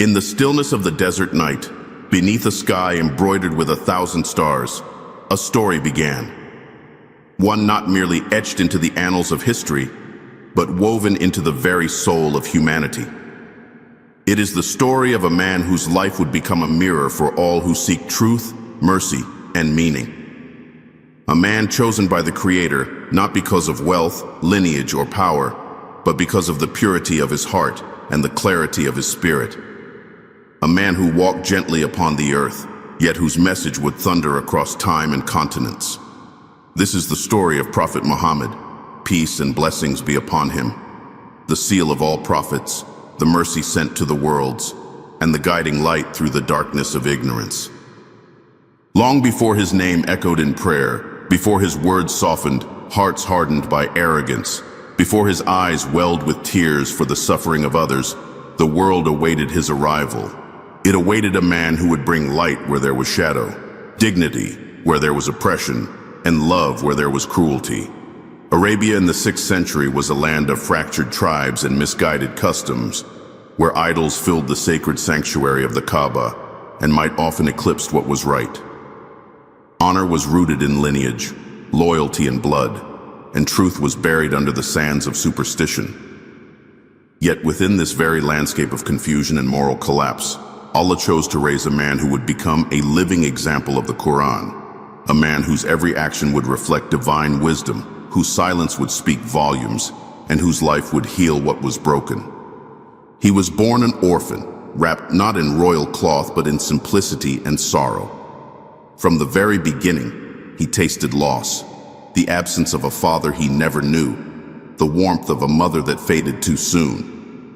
In the stillness of the desert night, beneath a sky embroidered with 1,000 stars, a story began. One not merely etched into the annals of history, but woven into the very soul of humanity. It is the story of a man whose life would become a mirror for all who seek truth, mercy, and meaning. A man chosen by the Creator, not because of wealth, lineage, or power, but because of the purity of his heart and the clarity of his spirit. A man who walked gently upon the earth, yet whose message would thunder across time and continents. This is the story of Prophet Muhammad, peace and blessings be upon him, the seal of all prophets, the mercy sent to the worlds, and the guiding light through the darkness of ignorance. Long before his name echoed in prayer, before his words softened, hearts hardened by arrogance, before his eyes welled with tears for the suffering of others, the world awaited his arrival. It awaited a man who would bring light where there was shadow, dignity where there was oppression, and love where there was cruelty. Arabia in the 6th century was a land of fractured tribes and misguided customs, where idols filled the sacred sanctuary of the Kaaba and might often eclipse what was right. Honor was rooted in lineage, loyalty in blood, and truth was buried under the sands of superstition. Yet within this very landscape of confusion and moral collapse, Allah chose to raise a man who would become a living example of the Qur'an, a man whose every action would reflect divine wisdom, whose silence would speak volumes, and whose life would heal what was broken. He was born an orphan, wrapped not in royal cloth but in simplicity and sorrow. From the very beginning, he tasted loss, the absence of a father he never knew, the warmth of a mother that faded too soon,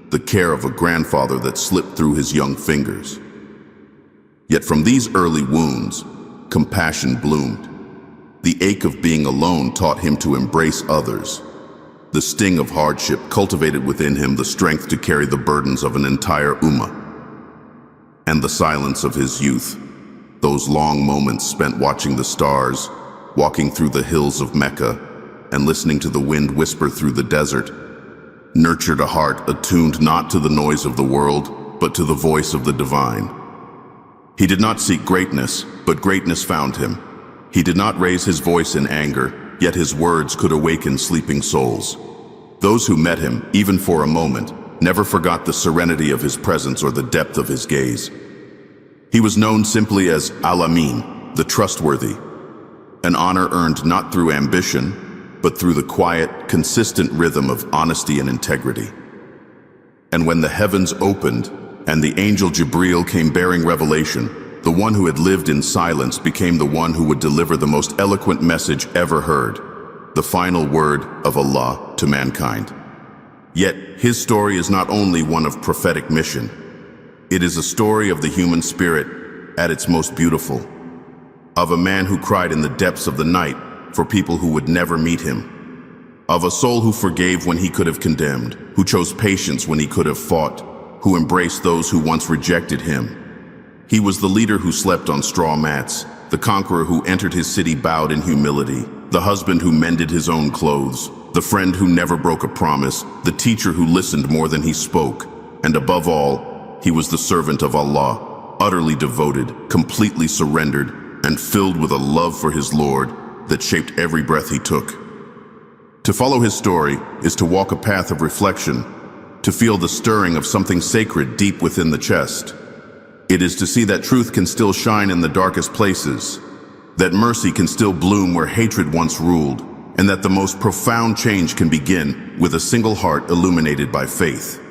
the care of a grandfather that slipped through his young fingers. Yet from these early wounds, compassion bloomed. The ache of being alone taught him to embrace others. The sting of hardship cultivated within him the strength to carry the burdens of an entire Ummah. And the silence of his youth, those long moments spent watching the stars, walking through the hills of Mecca, and listening to the wind whisper through the desert, nurtured a heart attuned not to the noise of the world, but to the voice of the divine. He did not seek greatness, but greatness found him. He did not raise his voice in anger, yet his words could awaken sleeping souls. Those who met him, even for a moment, never forgot the serenity of his presence or the depth of his gaze. He was known simply as Al-Amin, the trustworthy, an honor earned not through ambition, but through the quiet, consistent rhythm of honesty and integrity. And when the heavens opened and the angel Jibreel came bearing revelation, the one who had lived in silence became the one who would deliver the most eloquent message ever heard, the final word of Allah to mankind. Yet, his story is not only one of prophetic mission. It is a story of the human spirit at its most beautiful, of a man who cried in the depths of the night for people who would never meet him, of a soul who forgave when he could have condemned, who chose patience when he could have fought, who embraced those who once rejected him. He was the leader who slept on straw mats, the conqueror who entered his city bowed in humility, the husband who mended his own clothes, the friend who never broke a promise, the teacher who listened more than he spoke, and above all, he was the servant of Allah, utterly devoted, completely surrendered, and filled with a love for his Lord that shaped every breath he took. To follow his story is to walk a path of reflection, to feel the stirring of something sacred deep within the chest. It is to see that truth can still shine in the darkest places, that mercy can still bloom where hatred once ruled, and that the most profound change can begin with a single heart illuminated by faith.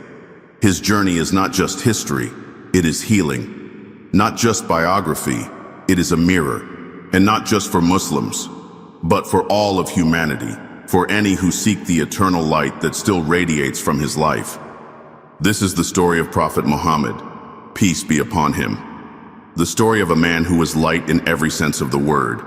His journey is not just history, it is healing. Not just biography, it is a mirror. And not just for Muslims, but for all of humanity, for any who seek the eternal light that still radiates from his life. This is the story of Prophet Muhammad, peace be upon him. The story of a man who was light in every sense of the word.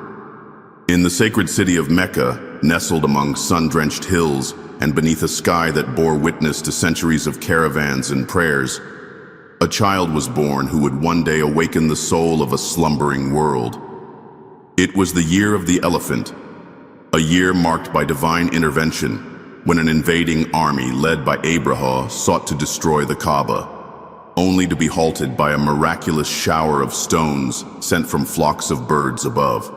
In the sacred city of Mecca, nestled among sun-drenched hills and beneath a sky that bore witness to centuries of caravans and prayers, a child was born who would one day awaken the soul of a slumbering world. It was the year of the elephant, a year marked by divine intervention, when an invading army led by Abraham sought to destroy the Kaaba. only to be halted by a miraculous shower of stones sent from flocks of birds above.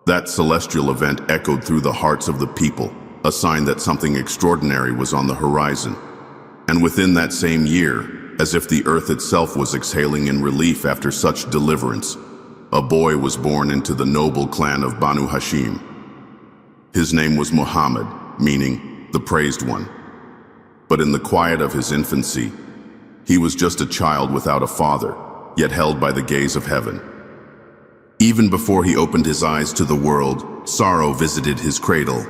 That celestial event echoed through the hearts of the people, a sign that something extraordinary was on the horizon. And within that same year, as if the earth itself was exhaling in relief after such deliverance, a boy was born into the noble clan of Banu Hashim. His name was Muhammad, meaning the praised one. But in the quiet of his infancy, he was just a child without a father, yet held by the gaze of heaven. Even before he opened his eyes to the world, sorrow visited his cradle.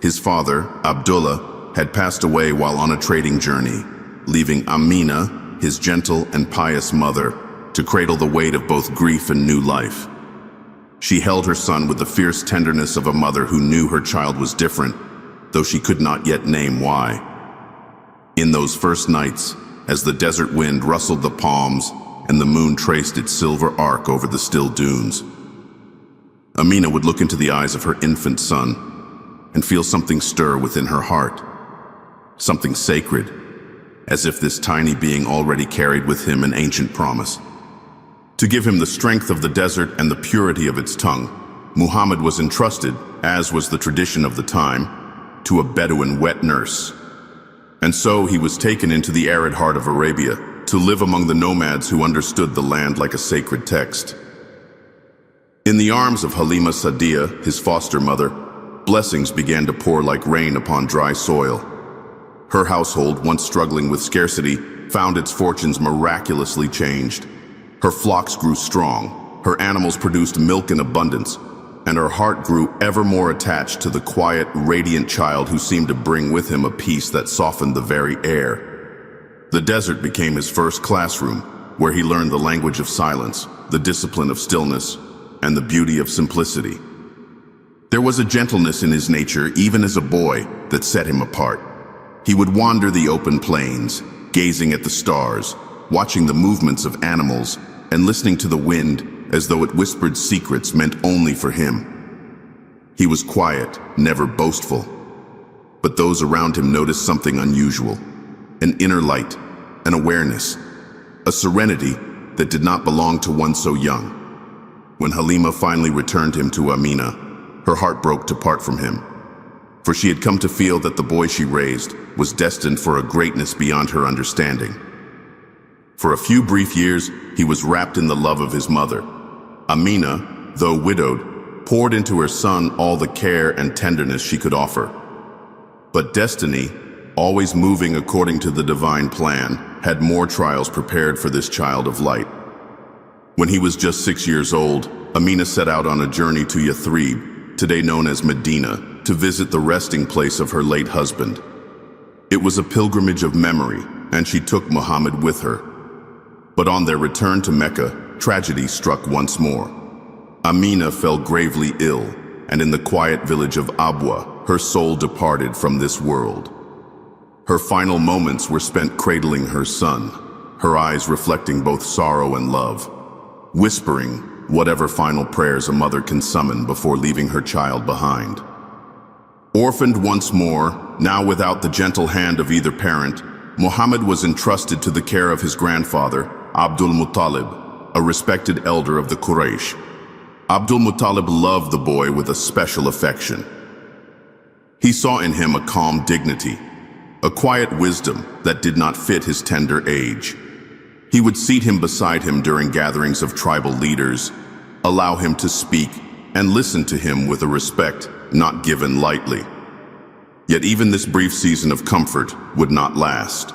His father, Abdullah, had passed away while on a trading journey, leaving Amina, his gentle and pious mother, to cradle the weight of both grief and new life. She held her son with the fierce tenderness of a mother who knew her child was different, though she could not yet name why. In those first nights, as the desert wind rustled the palms and the moon traced its silver arc over the still dunes, Amina would look into the eyes of her infant son and feel something stir within her heart, something sacred, as if this tiny being already carried with him an ancient promise. To give him the strength of the desert and the purity of its tongue, Muhammad was entrusted, as was the tradition of the time, to a Bedouin wet nurse. And so he was taken into the arid heart of Arabia to live among the nomads who understood the land like a sacred text. In the arms of Halima Sa'diya, his foster mother, blessings began to pour like rain upon dry soil. Her household, once struggling with scarcity, found its fortunes miraculously changed. Her flocks grew strong, her animals produced milk in abundance, and her heart grew ever more attached to the quiet, radiant child who seemed to bring with him a peace that softened the very air. The desert became his first classroom, where he learned the language of silence, the discipline of stillness, and the beauty of simplicity. There was a gentleness in his nature, even as a boy, that set him apart. He would wander the open plains, gazing at the stars, watching the movements of animals, and listening to the wind as though it whispered secrets meant only for him. He was quiet, never boastful, but those around him noticed something unusual, an inner light, an awareness, a serenity that did not belong to one so young. When Halima finally returned him to Amina, her heart broke to part from him, for she had come to feel that the boy she raised was destined for a greatness beyond her understanding. For a few brief years, he was wrapped in the love of his mother. Amina, though widowed, poured into her son all the care and tenderness she could offer. But destiny, always moving according to the divine plan, had more trials prepared for this child of light. When he was just 6 years old, Amina set out on a journey to Yathrib, today known as Medina, to visit the resting place of her late husband. It was a pilgrimage of memory, and she took Muhammad with her. But on their return to Mecca, tragedy struck once more. Amina fell gravely ill, and in the quiet village of Abwa, her soul departed from this world. Her final moments were spent cradling her son, her eyes reflecting both sorrow and love, whispering whatever final prayers a mother can summon before leaving her child behind. Orphaned once more, now without the gentle hand of either parent, Muhammad was entrusted to the care of his grandfather, Abdul Muttalib, a respected elder of the Quraysh. Abdul Muttalib loved the boy with a special affection. He saw in him a calm dignity, a quiet wisdom that did not fit his tender age. He would seat him beside him during gatherings of tribal leaders, allow him to speak, and listen to him with a respect not given lightly. Yet even this brief season of comfort would not last.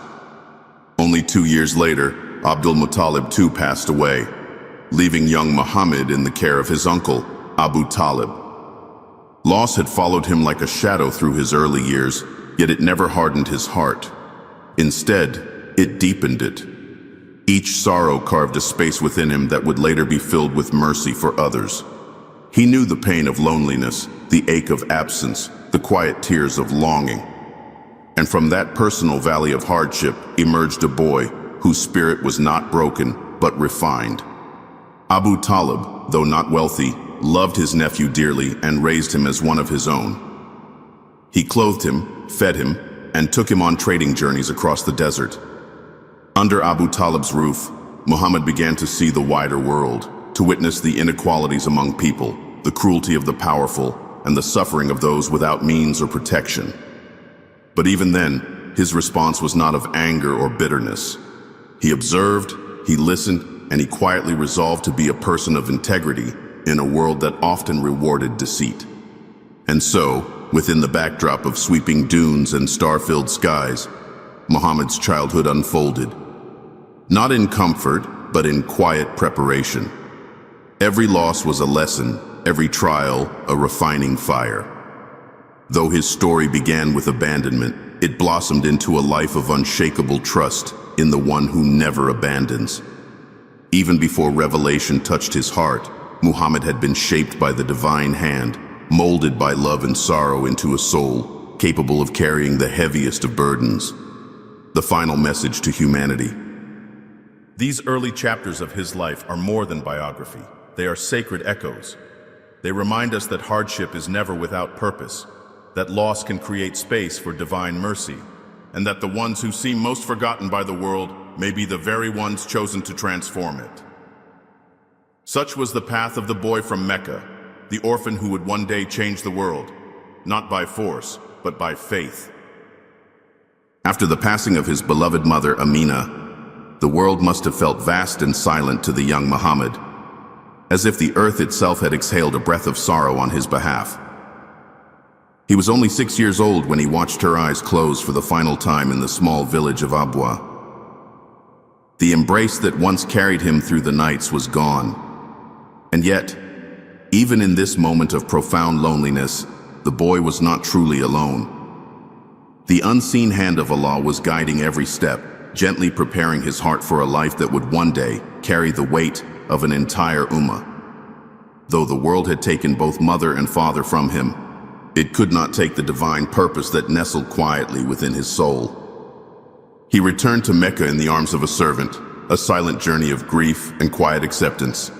Only 2 years later, Abdul Muttalib too passed away, leaving young Muhammad in the care of his uncle, Abu Talib. Loss had followed him like a shadow through his early years, yet it never hardened his heart. Instead, it deepened it. Each sorrow carved a space within him that would later be filled with mercy for others. He knew the pain of loneliness, the ache of absence, the quiet tears of longing. And from that personal valley of hardship emerged a boy whose spirit was not broken, but refined. Abu Talib, though not wealthy, loved his nephew dearly and raised him as one of his own. He clothed him, fed him, and took him on trading journeys across the desert. Under Abu Talib's roof, Muhammad began to see the wider world, to witness the inequalities among people, the cruelty of the powerful, and the suffering of those without means or protection. But even then, his response was not of anger or bitterness. He observed, he listened, and he quietly resolved to be a person of integrity in a world that often rewarded deceit. And so, within the backdrop of sweeping dunes and star-filled skies, Muhammad's childhood unfolded. Not in comfort, but in quiet preparation. Every loss was a lesson, every trial a refining fire. Though his story began with abandonment, it blossomed into a life of unshakable trust in the one who never abandons. Even before revelation touched his heart, Muhammad had been shaped by the divine hand, molded by love and sorrow into a soul capable of carrying the heaviest of burdens. The final message to humanity. These early chapters of his life are more than biography. They are sacred echoes. They remind us that hardship is never without purpose, that loss can create space for divine mercy, and that the ones who seem most forgotten by the world may be the very ones chosen to transform it. Such was the path of the boy from Mecca, the orphan who would one day change the world, not by force, but by faith. After the passing of his beloved mother, Amina, the world must have felt vast and silent to the young Muhammad, as if the earth itself had exhaled a breath of sorrow on his behalf. He was only 6 years old when he watched her eyes close for the final time in the small village of Abwa. The embrace that once carried him through the nights was gone. And yet, even in this moment of profound loneliness, the boy was not truly alone. The unseen hand of Allah was guiding every step, gently preparing his heart for a life that would one day carry the weight of an entire Ummah. Though the world had taken both mother and father from him, it could not take the divine purpose that nestled quietly within his soul. He returned to Mecca in the arms of a servant, a silent journey of grief and quiet acceptance.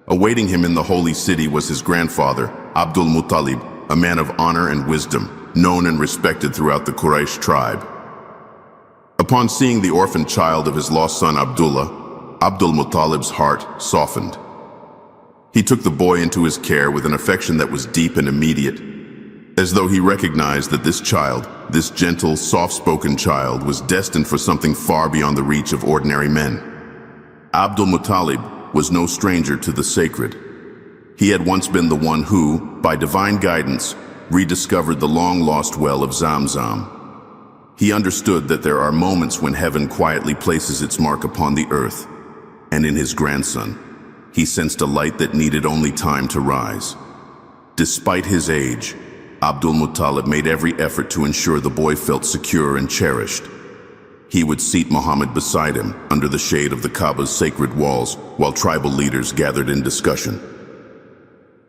Awaiting him in the holy city was his grandfather, Abdul Muttalib, a man of honor and wisdom, known and respected throughout the Quraysh tribe. Upon seeing the orphan child of his lost son Abdullah, Abdul Muttalib's heart softened. He took the boy into his care with an affection that was deep and immediate, as though he recognized that this child, this gentle, soft-spoken child, was destined for something far beyond the reach of ordinary men. Abdul Muttalib was no stranger to the sacred. He had once been the one who, by divine guidance, rediscovered the long-lost well of Zamzam. He understood that there are moments when heaven quietly places its mark upon the earth, and in his grandson, he sensed a light that needed only time to rise. Despite his age, Abdul Muttalib made every effort to ensure the boy felt secure and cherished. He would seat Muhammad beside him under the shade of the Kaaba's sacred walls while tribal leaders gathered in discussion.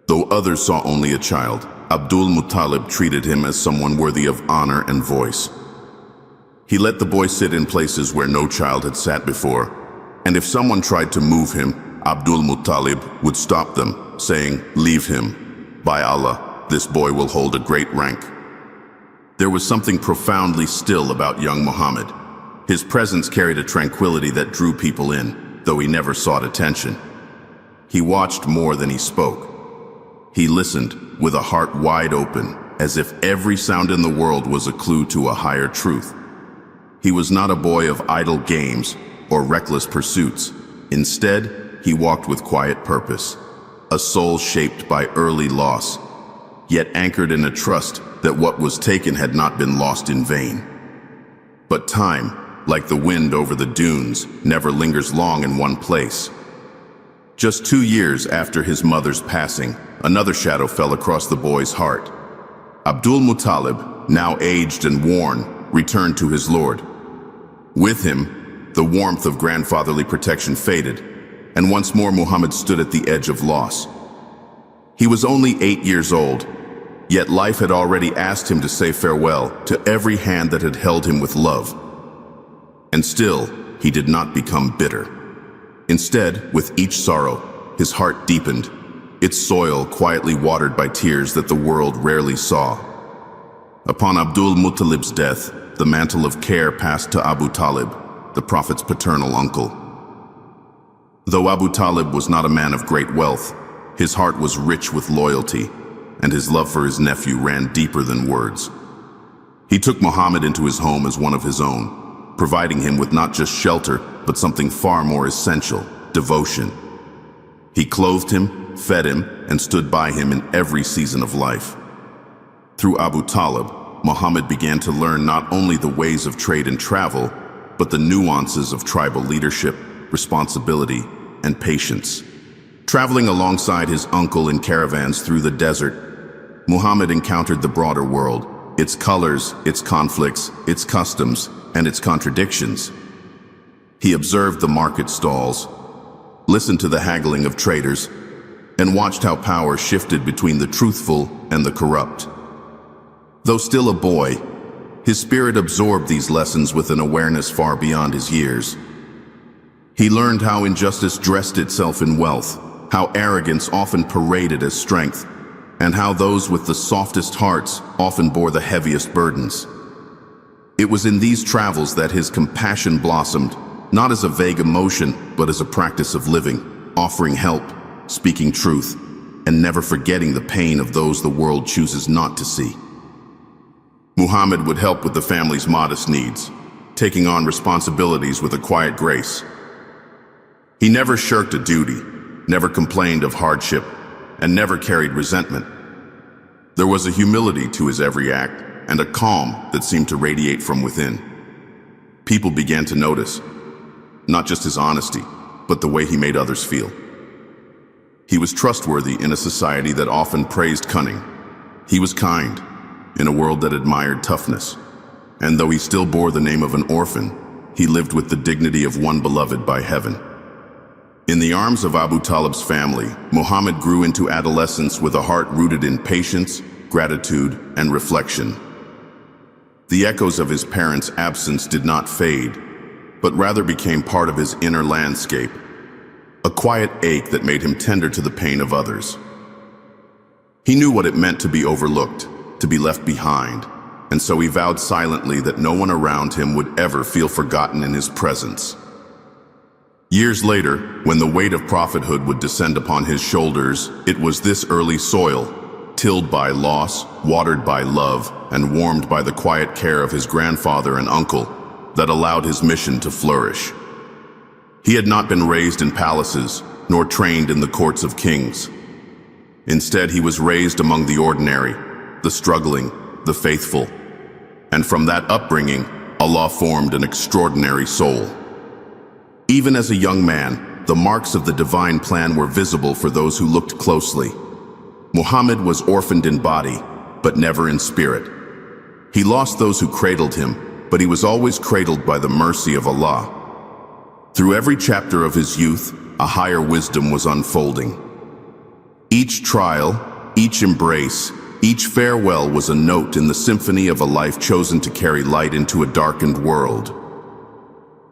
Though others saw only a child, Abdul Muttalib treated him as someone worthy of honor and voice. He let the boy sit in places where no child had sat before, and if someone tried to move him, Abdul Muttalib would stop them, saying, "Leave him. By Allah, this boy will hold a great rank." There was something profoundly still about young Muhammad. His presence carried a tranquility that drew people in, though he never sought attention. He watched more than he spoke. He listened with a heart wide open, as if every sound in the world was a clue to a higher truth. He was not a boy of idle games or reckless pursuits. Instead, he walked with quiet purpose, a soul shaped by early loss, yet anchored in a trust that what was taken had not been lost in vain. But time, like the wind over the dunes, never lingers long in one place. Just 2 years after his mother's passing, another shadow fell across the boy's heart. Abdul Muttalib, now aged and worn, returned to his Lord. With him, the warmth of grandfatherly protection faded, and once more Muhammad stood at the edge of loss. He was only 8 years old, yet life had already asked him to say farewell to every hand that had held him with love. And still, he did not become bitter. Instead, with each sorrow, his heart deepened, its soil quietly watered by tears that the world rarely saw. Upon Abdul Muttalib's death, the mantle of care passed to Abu Talib, the Prophet's paternal uncle. Though Abu Talib was not a man of great wealth, his heart was rich with loyalty, and his love for his nephew ran deeper than words. He took Muhammad into his home as one of his own, providing him with not just shelter, but something far more essential: devotion. He clothed him, fed him, and stood by him in every season of life. Through Abu Talib, Muhammad began to learn not only the ways of trade and travel, but the nuances of tribal leadership, responsibility, and patience. Traveling alongside his uncle in caravans through the desert, Muhammad encountered the broader world, its colors, its conflicts, its customs, and its contradictions. He observed the market stalls, listened to the haggling of traders, and watched how power shifted between the truthful and the corrupt. Though still a boy, his spirit absorbed these lessons with an awareness far beyond his years. He learned how injustice dressed itself in wealth, how arrogance often paraded as strength, and how those with the softest hearts often bore the heaviest burdens. It was in these travels that his compassion blossomed, not as a vague emotion, but as a practice of living, offering help, speaking truth, and never forgetting the pain of those the world chooses not to see. Muhammad would help with the family's modest needs, taking on responsibilities with a quiet grace. He never shirked a duty, never complained of hardship, and never carried resentment. There was a humility to his every act and a calm that seemed to radiate from within. People began to notice, not just his honesty, but the way he made others feel. He was trustworthy in a society that often praised cunning. He was kind in a world that admired toughness. And though he still bore the name of an orphan, he lived with the dignity of one beloved by heaven. In the arms of Abu Talib's family, Muhammad grew into adolescence with a heart rooted in patience, gratitude, and reflection. The echoes of his parents' absence did not fade, but rather became part of his inner landscape, a quiet ache that made him tender to the pain of others. He knew what it meant to be overlooked, to be left behind, and so he vowed silently that no one around him would ever feel forgotten in his presence. Years later, when the weight of prophethood would descend upon his shoulders, it was this early soil, tilled by loss, watered by love, and warmed by the quiet care of his grandfather and uncle, that allowed his mission to flourish. He had not been raised in palaces, nor trained in the courts of kings. Instead, he was raised among the ordinary, the struggling, the faithful. And from that upbringing, Allah formed an extraordinary soul. Even as a young man, the marks of the divine plan were visible for those who looked closely. Muhammad was orphaned in body, but never in spirit. He lost those who cradled him, but he was always cradled by the mercy of Allah. Through every chapter of his youth, a higher wisdom was unfolding. Each trial, each embrace, each farewell was a note in the symphony of a life chosen to carry light into a darkened world.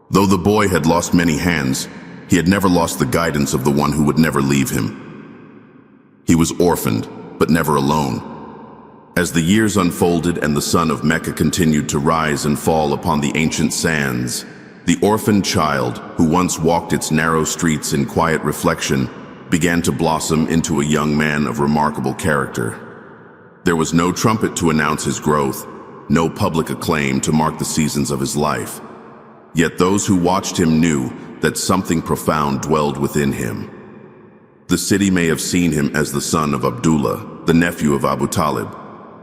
Though the boy had lost many hands, he had never lost the guidance of the one who would never leave him. He was orphaned, but never alone. As the years unfolded and the sun of Mecca continued to rise and fall upon the ancient sands, the orphaned child, who once walked its narrow streets in quiet reflection, began to blossom into a young man of remarkable character. There was no trumpet to announce his growth, no public acclaim to mark the seasons of his life. Yet those who watched him knew that something profound dwelled within him. The city may have seen him as the son of Abdullah, the nephew of Abu Talib,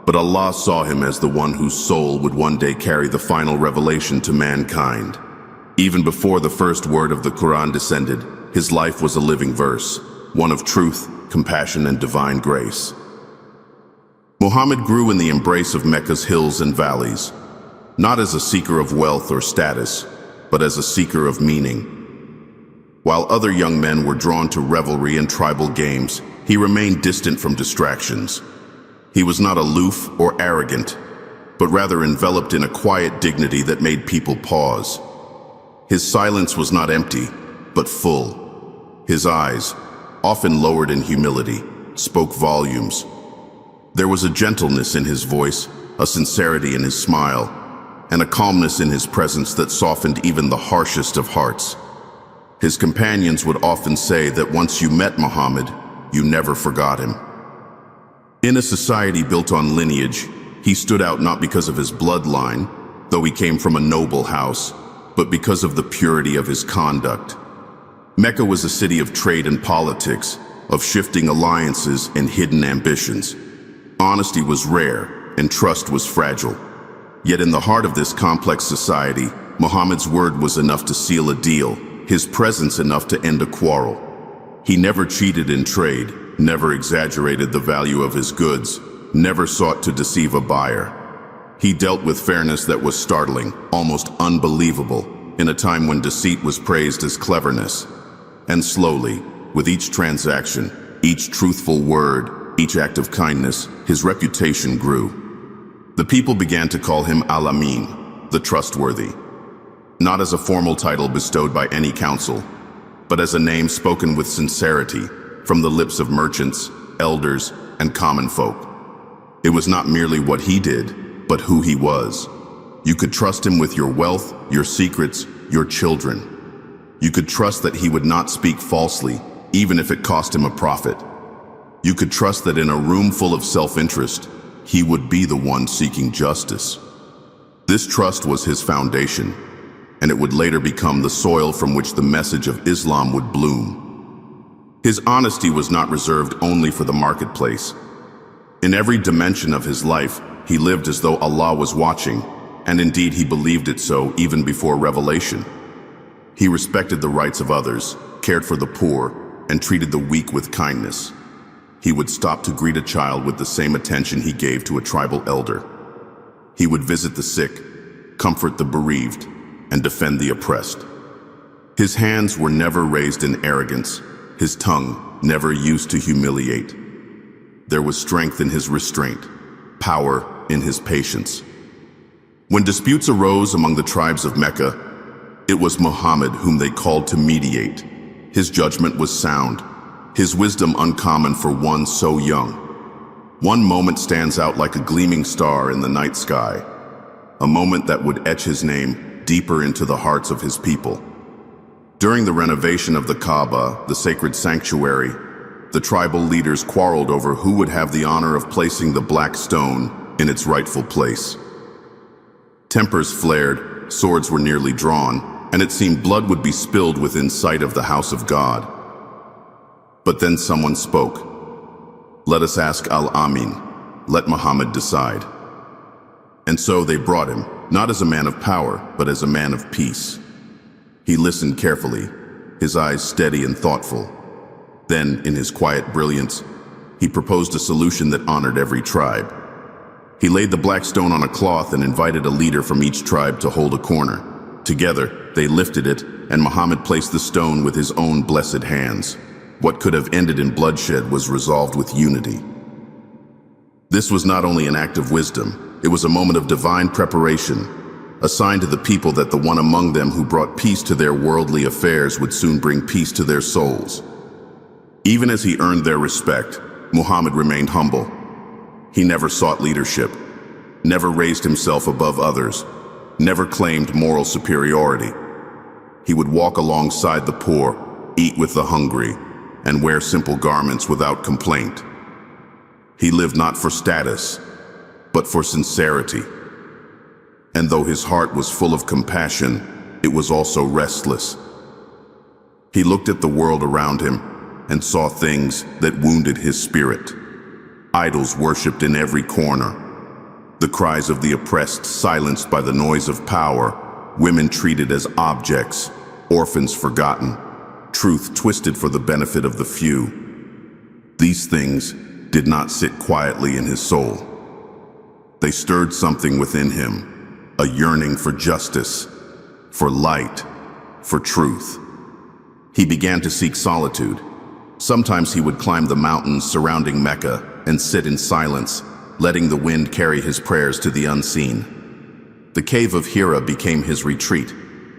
but Allah saw him as the one whose soul would one day carry the final revelation to mankind. Even before the first word of the Qur'an descended, his life was a living verse, one of truth, compassion, and divine grace. Muhammad grew in the embrace of Mecca's hills and valleys, not as a seeker of wealth or status, but as a seeker of meaning. While other young men were drawn to revelry and tribal games, he remained distant from distractions. He was not aloof or arrogant, but rather enveloped in a quiet dignity that made people pause. His silence was not empty, but full. His eyes, often lowered in humility, spoke volumes. There was a gentleness in his voice, a sincerity in his smile, and a calmness in his presence that softened even the harshest of hearts. His companions would often say that once you met Muhammad, you never forgot him. In a society built on lineage, he stood out not because of his bloodline, though he came from a noble house, but because of the purity of his conduct. Mecca was a city of trade and politics, of shifting alliances and hidden ambitions. Honesty was rare, and trust was fragile. Yet in the heart of this complex society, Muhammad's word was enough to seal a deal, his presence enough to end a quarrel. He never cheated in trade, never exaggerated the value of his goods, never sought to deceive a buyer. He dealt with fairness that was startling, almost unbelievable, in a time when deceit was praised as cleverness. And slowly, with each transaction, each truthful word, each act of kindness, his reputation grew. The people began to call him Al-Amin, the trustworthy, not as a formal title bestowed by any council, but as a name spoken with sincerity from the lips of merchants, elders, and common folk. It was not merely what he did, but who he was. You could trust him with your wealth, your secrets, your children. You could trust that he would not speak falsely, even if it cost him a profit. You could trust that in a room full of self-interest, he would be the one seeking justice. This trust was his foundation, and it would later become the soil from which the message of Islam would bloom. His honesty was not reserved only for the marketplace. In every dimension of his life, he lived as though Allah was watching, and indeed he believed it so even before revelation. He respected the rights of others, cared for the poor, and treated the weak with kindness. He would stop to greet a child with the same attention he gave to a tribal elder. He would visit the sick, comfort the bereaved, and defend the oppressed. His hands were never raised in arrogance, his tongue never used to humiliate. There was strength in his restraint, power in his patience. When disputes arose among the tribes of Mecca, it was Muhammad whom they called to mediate. His judgment was sound, his wisdom uncommon for one so young. One moment stands out like a gleaming star in the night sky, a moment that would etch his name deeper into the hearts of his people. During the renovation of the Kaaba, the sacred sanctuary, the tribal leaders quarreled over who would have the honor of placing the black stone in its rightful place. Tempers flared, swords were nearly drawn, and it seemed blood would be spilled within sight of the house of God. But then someone spoke. "Let us ask Al-Amin. Let Muhammad decide." And so they brought him, not as a man of power, but as a man of peace. He listened carefully, his eyes steady and thoughtful. Then, in his quiet brilliance, he proposed a solution that honored every tribe. He laid the black stone on a cloth and invited a leader from each tribe to hold a corner. Together, they lifted it, and Muhammad placed the stone with his own blessed hands. What could have ended in bloodshed was resolved with unity. This was not only an act of wisdom, it was a moment of divine preparation, a sign to the people that the one among them who brought peace to their worldly affairs would soon bring peace to their souls. Even as he earned their respect, Muhammad remained humble. He never sought leadership, never raised himself above others, never claimed moral superiority. He would walk alongside the poor, eat with the hungry, and wear simple garments without complaint. He lived not for status, but for sincerity. And though his heart was full of compassion, it was also restless. He looked at the world around him and saw things that wounded his spirit. Idols worshipped in every corner, the cries of the oppressed silenced by the noise of power, women treated as objects, orphans forgotten, truth twisted for the benefit of the few. These things did not sit quietly in his soul. They stirred something within him, a yearning for justice, for light, for truth. He began to seek solitude. Sometimes he would climb the mountains surrounding Mecca and sit in silence, letting the wind carry his prayers to the unseen. The cave of Hira became his retreat,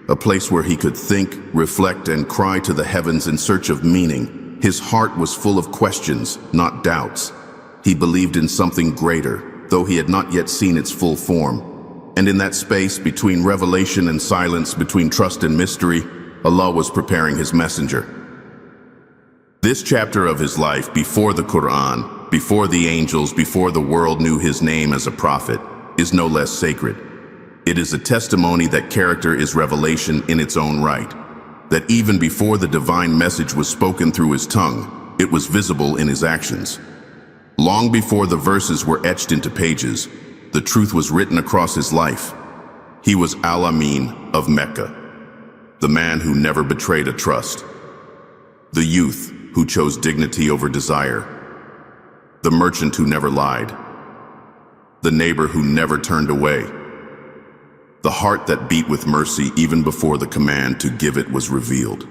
a place where he could think, reflect, and cry to the heavens in search of meaning. His heart was full of questions, not doubts. He believed in something greater, though he had not yet seen its full form. And in that space between revelation and silence, between trust and mystery, Allah was preparing his messenger. This chapter of his life, before the Qur'an, before the angels, before the world knew his name as a prophet, is no less sacred. It is a testimony that character is revelation in its own right, that even before the divine message was spoken through his tongue, it was visible in his actions. Long before the verses were etched into pages, the truth was written across his life. He was Al-Amin of Mecca, the man who never betrayed a trust, the youth who chose dignity over desire, the merchant who never lied, the neighbor who never turned away, the heart that beat with mercy even before the command to give it was revealed.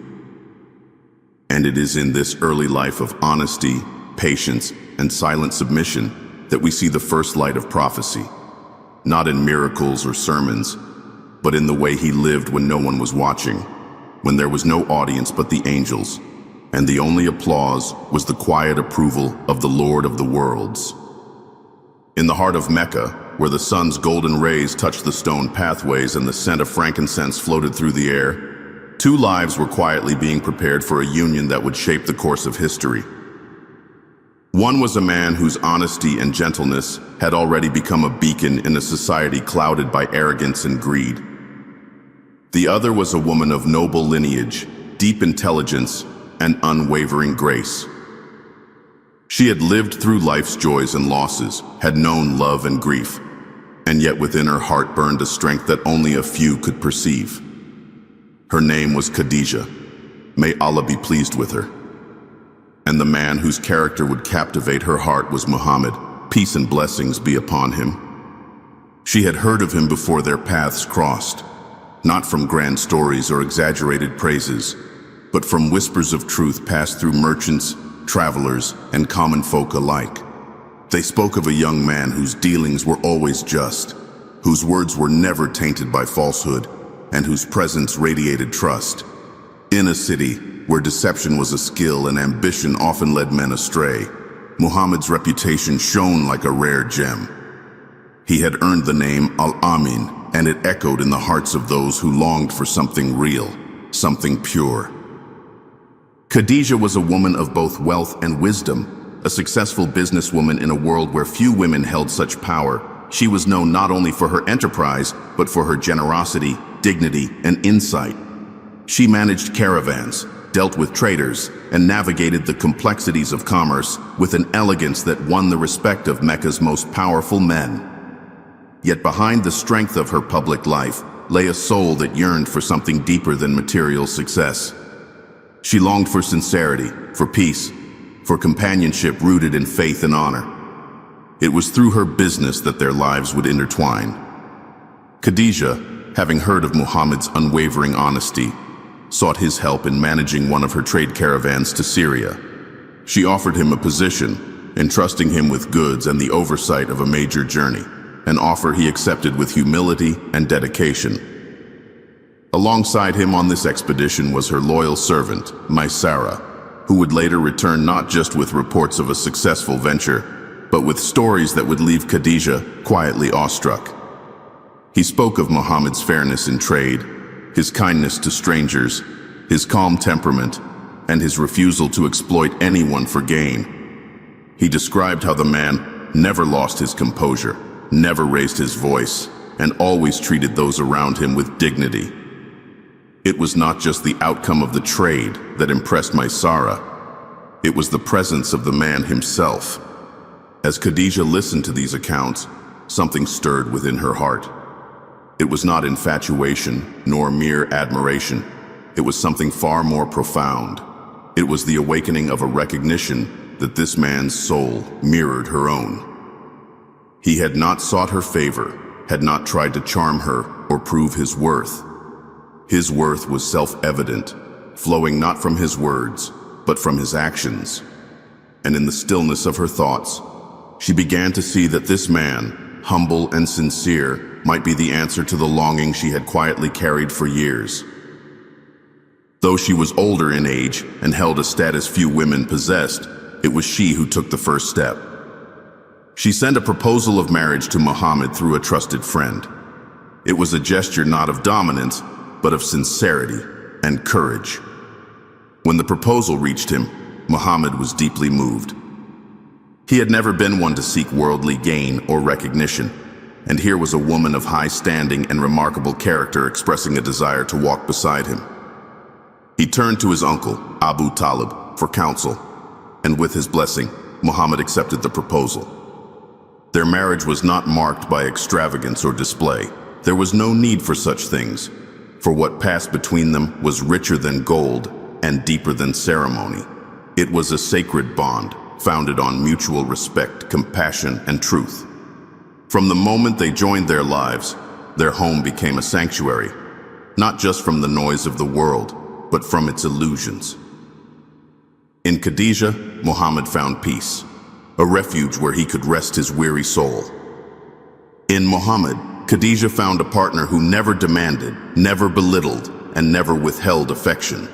And it is in this early life of honesty, patience, and silent submission that we see the first light of prophecy, not in miracles or sermons, but in the way he lived when no one was watching, when there was no audience but the angels, and the only applause was the quiet approval of the Lord of the worlds. In the heart of Mecca, where the sun's golden rays touched the stone pathways and the scent of frankincense floated through the air, two lives were quietly being prepared for a union that would shape the course of history. One was a man whose honesty and gentleness had already become a beacon in a society clouded by arrogance and greed. The other was a woman of noble lineage, deep intelligence, and unwavering grace. She had lived through life's joys and losses, had known love and grief, and yet within her heart burned a strength that only a few could perceive. Her name was Khadijah. May Allah be pleased with her. And the man whose character would captivate her heart was Muhammad, peace and blessings be upon him. She had heard of him before their paths crossed, not from grand stories or exaggerated praises, but from whispers of truth passed through merchants, travelers, and common folk alike. They spoke of a young man whose dealings were always just, whose words were never tainted by falsehood, and whose presence radiated trust. In a city where deception was a skill and ambition often led men astray, Muhammad's reputation shone like a rare gem. He had earned the name Al-Amin, and it echoed in the hearts of those who longed for something real, something pure. Khadijah was a woman of both wealth and wisdom, a successful businesswoman in a world where few women held such power. She was known not only for her enterprise, but for her generosity, dignity, and insight. She managed caravans, dealt with traders, and navigated the complexities of commerce with an elegance that won the respect of Mecca's most powerful men. Yet behind the strength of her public life lay a soul that yearned for something deeper than material success. She longed for sincerity, for peace, for companionship rooted in faith and honor. It was through her business that their lives would intertwine. Khadijah, having heard of Muhammad's unwavering honesty, sought his help in managing one of her trade caravans to Syria. She offered him a position, entrusting him with goods and the oversight of a major journey, an offer he accepted with humility and dedication. Alongside him on this expedition was her loyal servant, Maysara, who would later return not just with reports of a successful venture, but with stories that would leave Khadijah quietly awestruck. He spoke of Muhammad's fairness in trade, his kindness to strangers, his calm temperament, and his refusal to exploit anyone for gain. He described how the man never lost his composure, never raised his voice, and always treated those around him with dignity. It was not just the outcome of the trade that impressed Maysara. It was the presence of the man himself. As Khadijah listened to these accounts, something stirred within her heart. It was not infatuation, nor mere admiration. It was something far more profound. It was the awakening of a recognition that this man's soul mirrored her own. He had not sought her favor, had not tried to charm her or prove his worth. His worth was self-evident, flowing not from his words, but from his actions. And in the stillness of her thoughts, she began to see that this man, humble and sincere, might be the answer to the longing she had quietly carried for years. Though she was older in age and held a status few women possessed, it was she who took the first step. She sent a proposal of marriage to Muhammad through a trusted friend. It was a gesture not of dominance, but of sincerity and courage. When the proposal reached him, Muhammad was deeply moved. He had never been one to seek worldly gain or recognition, and here was a woman of high standing and remarkable character expressing a desire to walk beside him. He turned to his uncle, Abu Talib, for counsel, and with his blessing, Muhammad accepted the proposal. Their marriage was not marked by extravagance or display. There was no need for such things, for what passed between them was richer than gold and deeper than ceremony. It was a sacred bond, founded on mutual respect, compassion, and truth. From the moment they joined their lives, their home became a sanctuary, not just from the noise of the world, but from its illusions. In Khadijah, Muhammad found peace, a refuge where he could rest his weary soul. In Muhammad, Khadijah found a partner who never demanded, never belittled, and never withheld affection.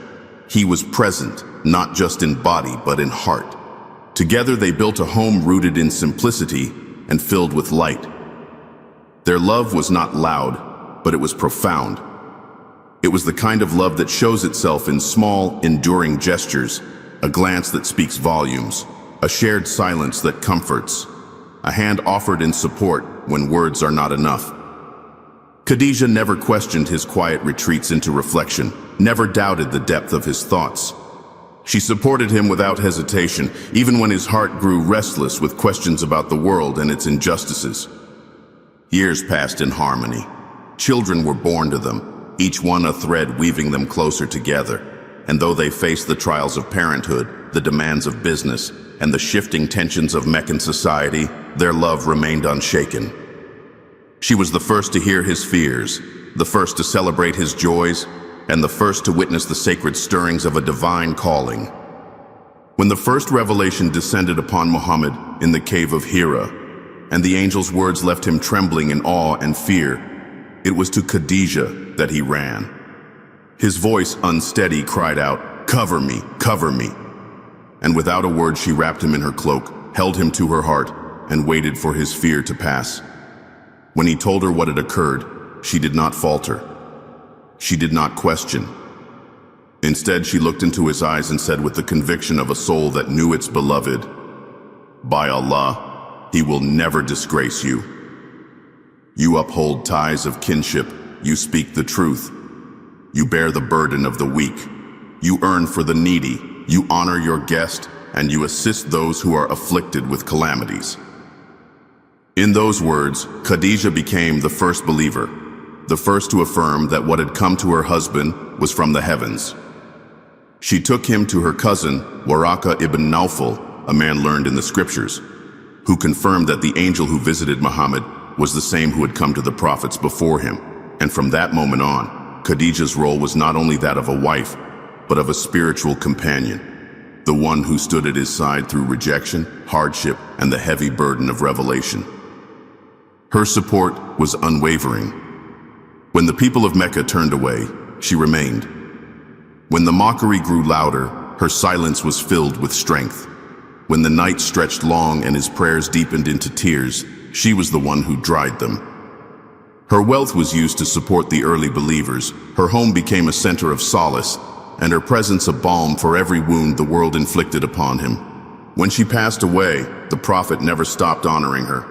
He was present, not just in body, but in heart. Together they built a home rooted in simplicity and filled with light. Their love was not loud, but it was profound. It was the kind of love that shows itself in small, enduring gestures, a glance that speaks volumes, a shared silence that comforts, a hand offered in support when words are not enough. Khadijah never questioned his quiet retreats into reflection, never doubted the depth of his thoughts. She supported him without hesitation, even when his heart grew restless with questions about the world and its injustices. Years passed in harmony. Children were born to them, each one a thread weaving them closer together. And though they faced the trials of parenthood, the demands of business, and the shifting tensions of Meccan society, their love remained unshaken. She was the first to hear his fears, the first to celebrate his joys, and the first to witness the sacred stirrings of a divine calling. When the first revelation descended upon Muhammad in the cave of Hira, and the angel's words left him trembling in awe and fear, it was to Khadijah that he ran. His voice, unsteady, cried out, "Cover me, cover me." And without a word, she wrapped him in her cloak, held him to her heart, and waited for his fear to pass. When he told her what had occurred, she did not falter. She did not question. Instead, she looked into his eyes and said with the conviction of a soul that knew its beloved, "By Allah, he will never disgrace you. You uphold ties of kinship, you speak the truth. You bear the burden of the weak. You earn for the needy. You honor your guest, and you assist those who are afflicted with calamities." In those words, Khadijah became the first believer, the first to affirm that what had come to her husband was from the heavens. She took him to her cousin, Waraka ibn Nawfal, a man learned in the scriptures, who confirmed that the angel who visited Muhammad was the same who had come to the prophets before him. And from that moment on, Khadijah's role was not only that of a wife, but of a spiritual companion, the one who stood at his side through rejection, hardship, and the heavy burden of revelation. Her support was unwavering. When the people of Mecca turned away, she remained. When the mockery grew louder, her silence was filled with strength. When the night stretched long and his prayers deepened into tears, she was the one who dried them. Her wealth was used to support the early believers, her home became a center of solace, and her presence a balm for every wound the world inflicted upon him. When she passed away, the prophet never stopped honoring her.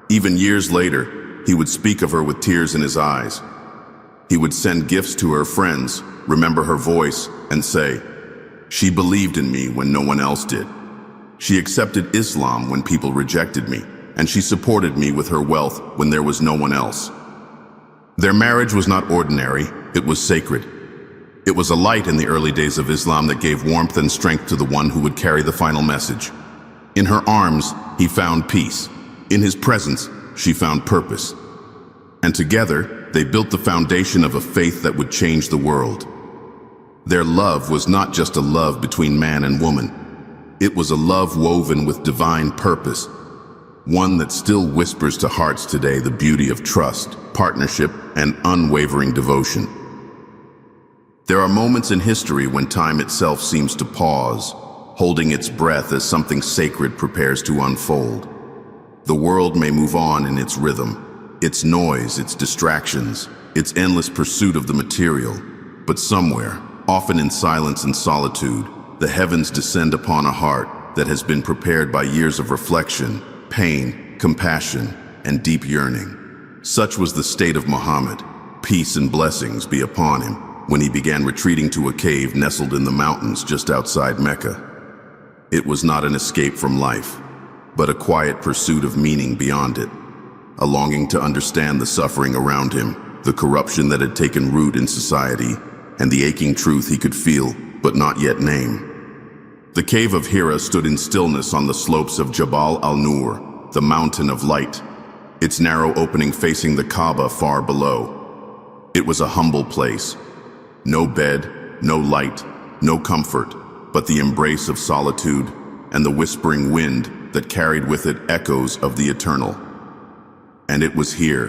Even years later, he would speak of her with tears in his eyes. He would send gifts to her friends, remember her voice, and say, "She believed in me when no one else did. She accepted Islam when people rejected me, and she supported me with her wealth when there was no one else." Their marriage was not ordinary, it was sacred. It was a light in the early days of Islam that gave warmth and strength to the one who would carry the final message. In her arms, he found peace. In his presence, she found purpose. And together, they built the foundation of a faith that would change the world. Their love was not just a love between man and woman. It was a love woven with divine purpose, one that still whispers to hearts today the beauty of trust, partnership, and unwavering devotion. There are moments in history when time itself seems to pause, holding its breath as something sacred prepares to unfold. The world may move on in its rhythm, its noise, its distractions, its endless pursuit of the material. But somewhere, often in silence and solitude, the heavens descend upon a heart that has been prepared by years of reflection, pain, compassion, and deep yearning. Such was the state of Muhammad, peace and blessings be upon him, when he began retreating to a cave nestled in the mountains just outside Mecca. It was not an escape from life, but a quiet pursuit of meaning beyond it, a longing to understand the suffering around him, the corruption that had taken root in society, and the aching truth he could feel but not yet name. The cave of Hira stood in stillness on the slopes of Jabal al-Nur, the mountain of light, its narrow opening facing the Kaaba far below. It was a humble place. No bed, no light, no comfort, but the embrace of solitude and the whispering wind that carried with it echoes of the eternal. And it was here,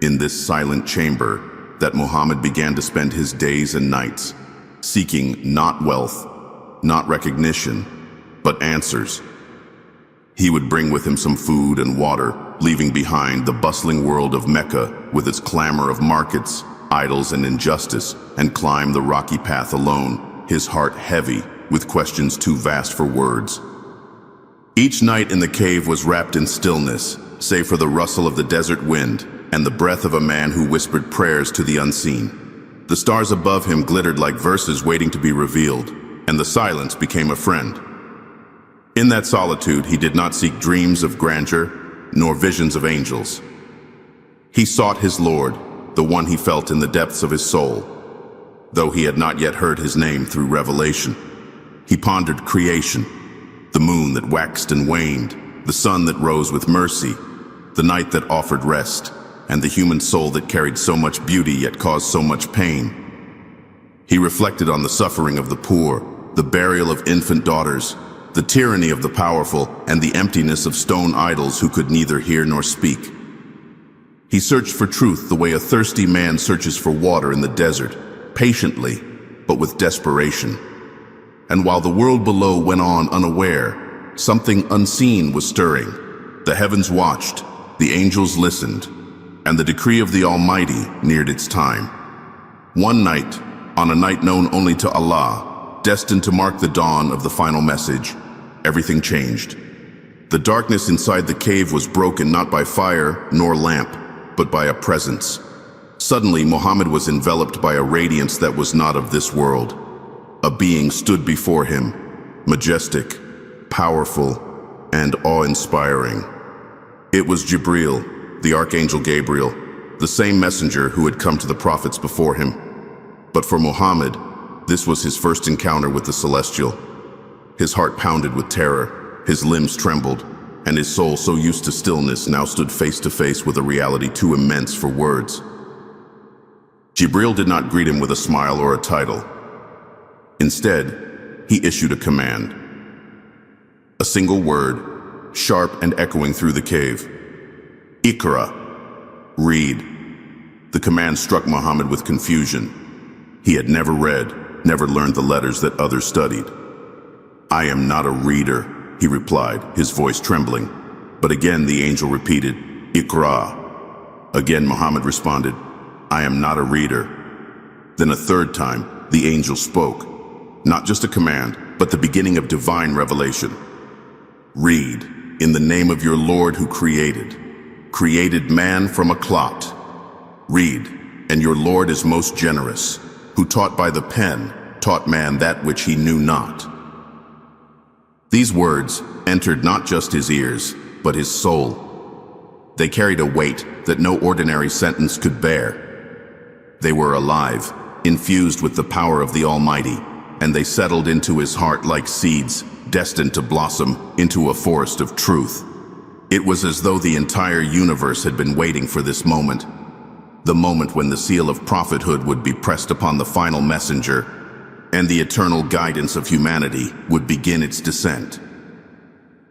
in this silent chamber, that Muhammad began to spend his days and nights, seeking not wealth, not recognition, but answers. He would bring with him some food and water, leaving behind the bustling world of Mecca with its clamor of markets, idols, and injustice, and climb the rocky path alone, his heart heavy with questions too vast for words. Each night in the cave was wrapped in stillness, save for the rustle of the desert wind and the breath of a man who whispered prayers to the unseen. The stars above him glittered like verses waiting to be revealed, and the silence became a friend. In that solitude, he did not seek dreams of grandeur, nor visions of angels. He sought his Lord, the one he felt in the depths of his soul. Though he had not yet heard his name through revelation, he pondered creation, the moon that waxed and waned, the sun that rose with mercy, the night that offered rest, and the human soul that carried so much beauty yet caused so much pain. He reflected on the suffering of the poor, the burial of infant daughters, the tyranny of the powerful, and the emptiness of stone idols who could neither hear nor speak. He searched for truth the way a thirsty man searches for water in the desert, patiently, but with desperation. And while the world below went on unaware, something unseen was stirring. The heavens watched, the angels listened, and the decree of the Almighty neared its time. One night, on a night known only to Allah, destined to mark the dawn of the final message, everything changed. The darkness inside the cave was broken not by fire nor lamp, but by a presence. Suddenly, Muhammad was enveloped by a radiance that was not of this world. A being stood before him, majestic, powerful, and awe-inspiring. It was Jibril, the Archangel Gabriel, the same messenger who had come to the prophets before him. But for Muhammad, this was his first encounter with the celestial. His heart pounded with terror, his limbs trembled, and his soul, so used to stillness, now stood face to face with a reality too immense for words. Jibril did not greet him with a smile or a title. Instead, he issued a command. A single word, sharp and echoing through the cave. Iqra, read. The command struck Muhammad with confusion. He had never read, never learned the letters that others studied. I am not a reader, he replied, his voice trembling. But again the angel repeated, Iqra. Again Muhammad responded, I am not a reader. Then a third time, the angel spoke. Not just a command, but the beginning of divine revelation. Read, in the name of your Lord who created man from a clot. Read, and your Lord is most generous, who taught by the pen, taught man that which he knew not. These words entered not just his ears, but his soul. They carried a weight that no ordinary sentence could bear. They were alive, infused with the power of the Almighty, and they settled into his heart like seeds, destined to blossom into a forest of truth. It was as though the entire universe had been waiting for this moment, the moment when the seal of prophethood would be pressed upon the final messenger, and the eternal guidance of humanity would begin its descent.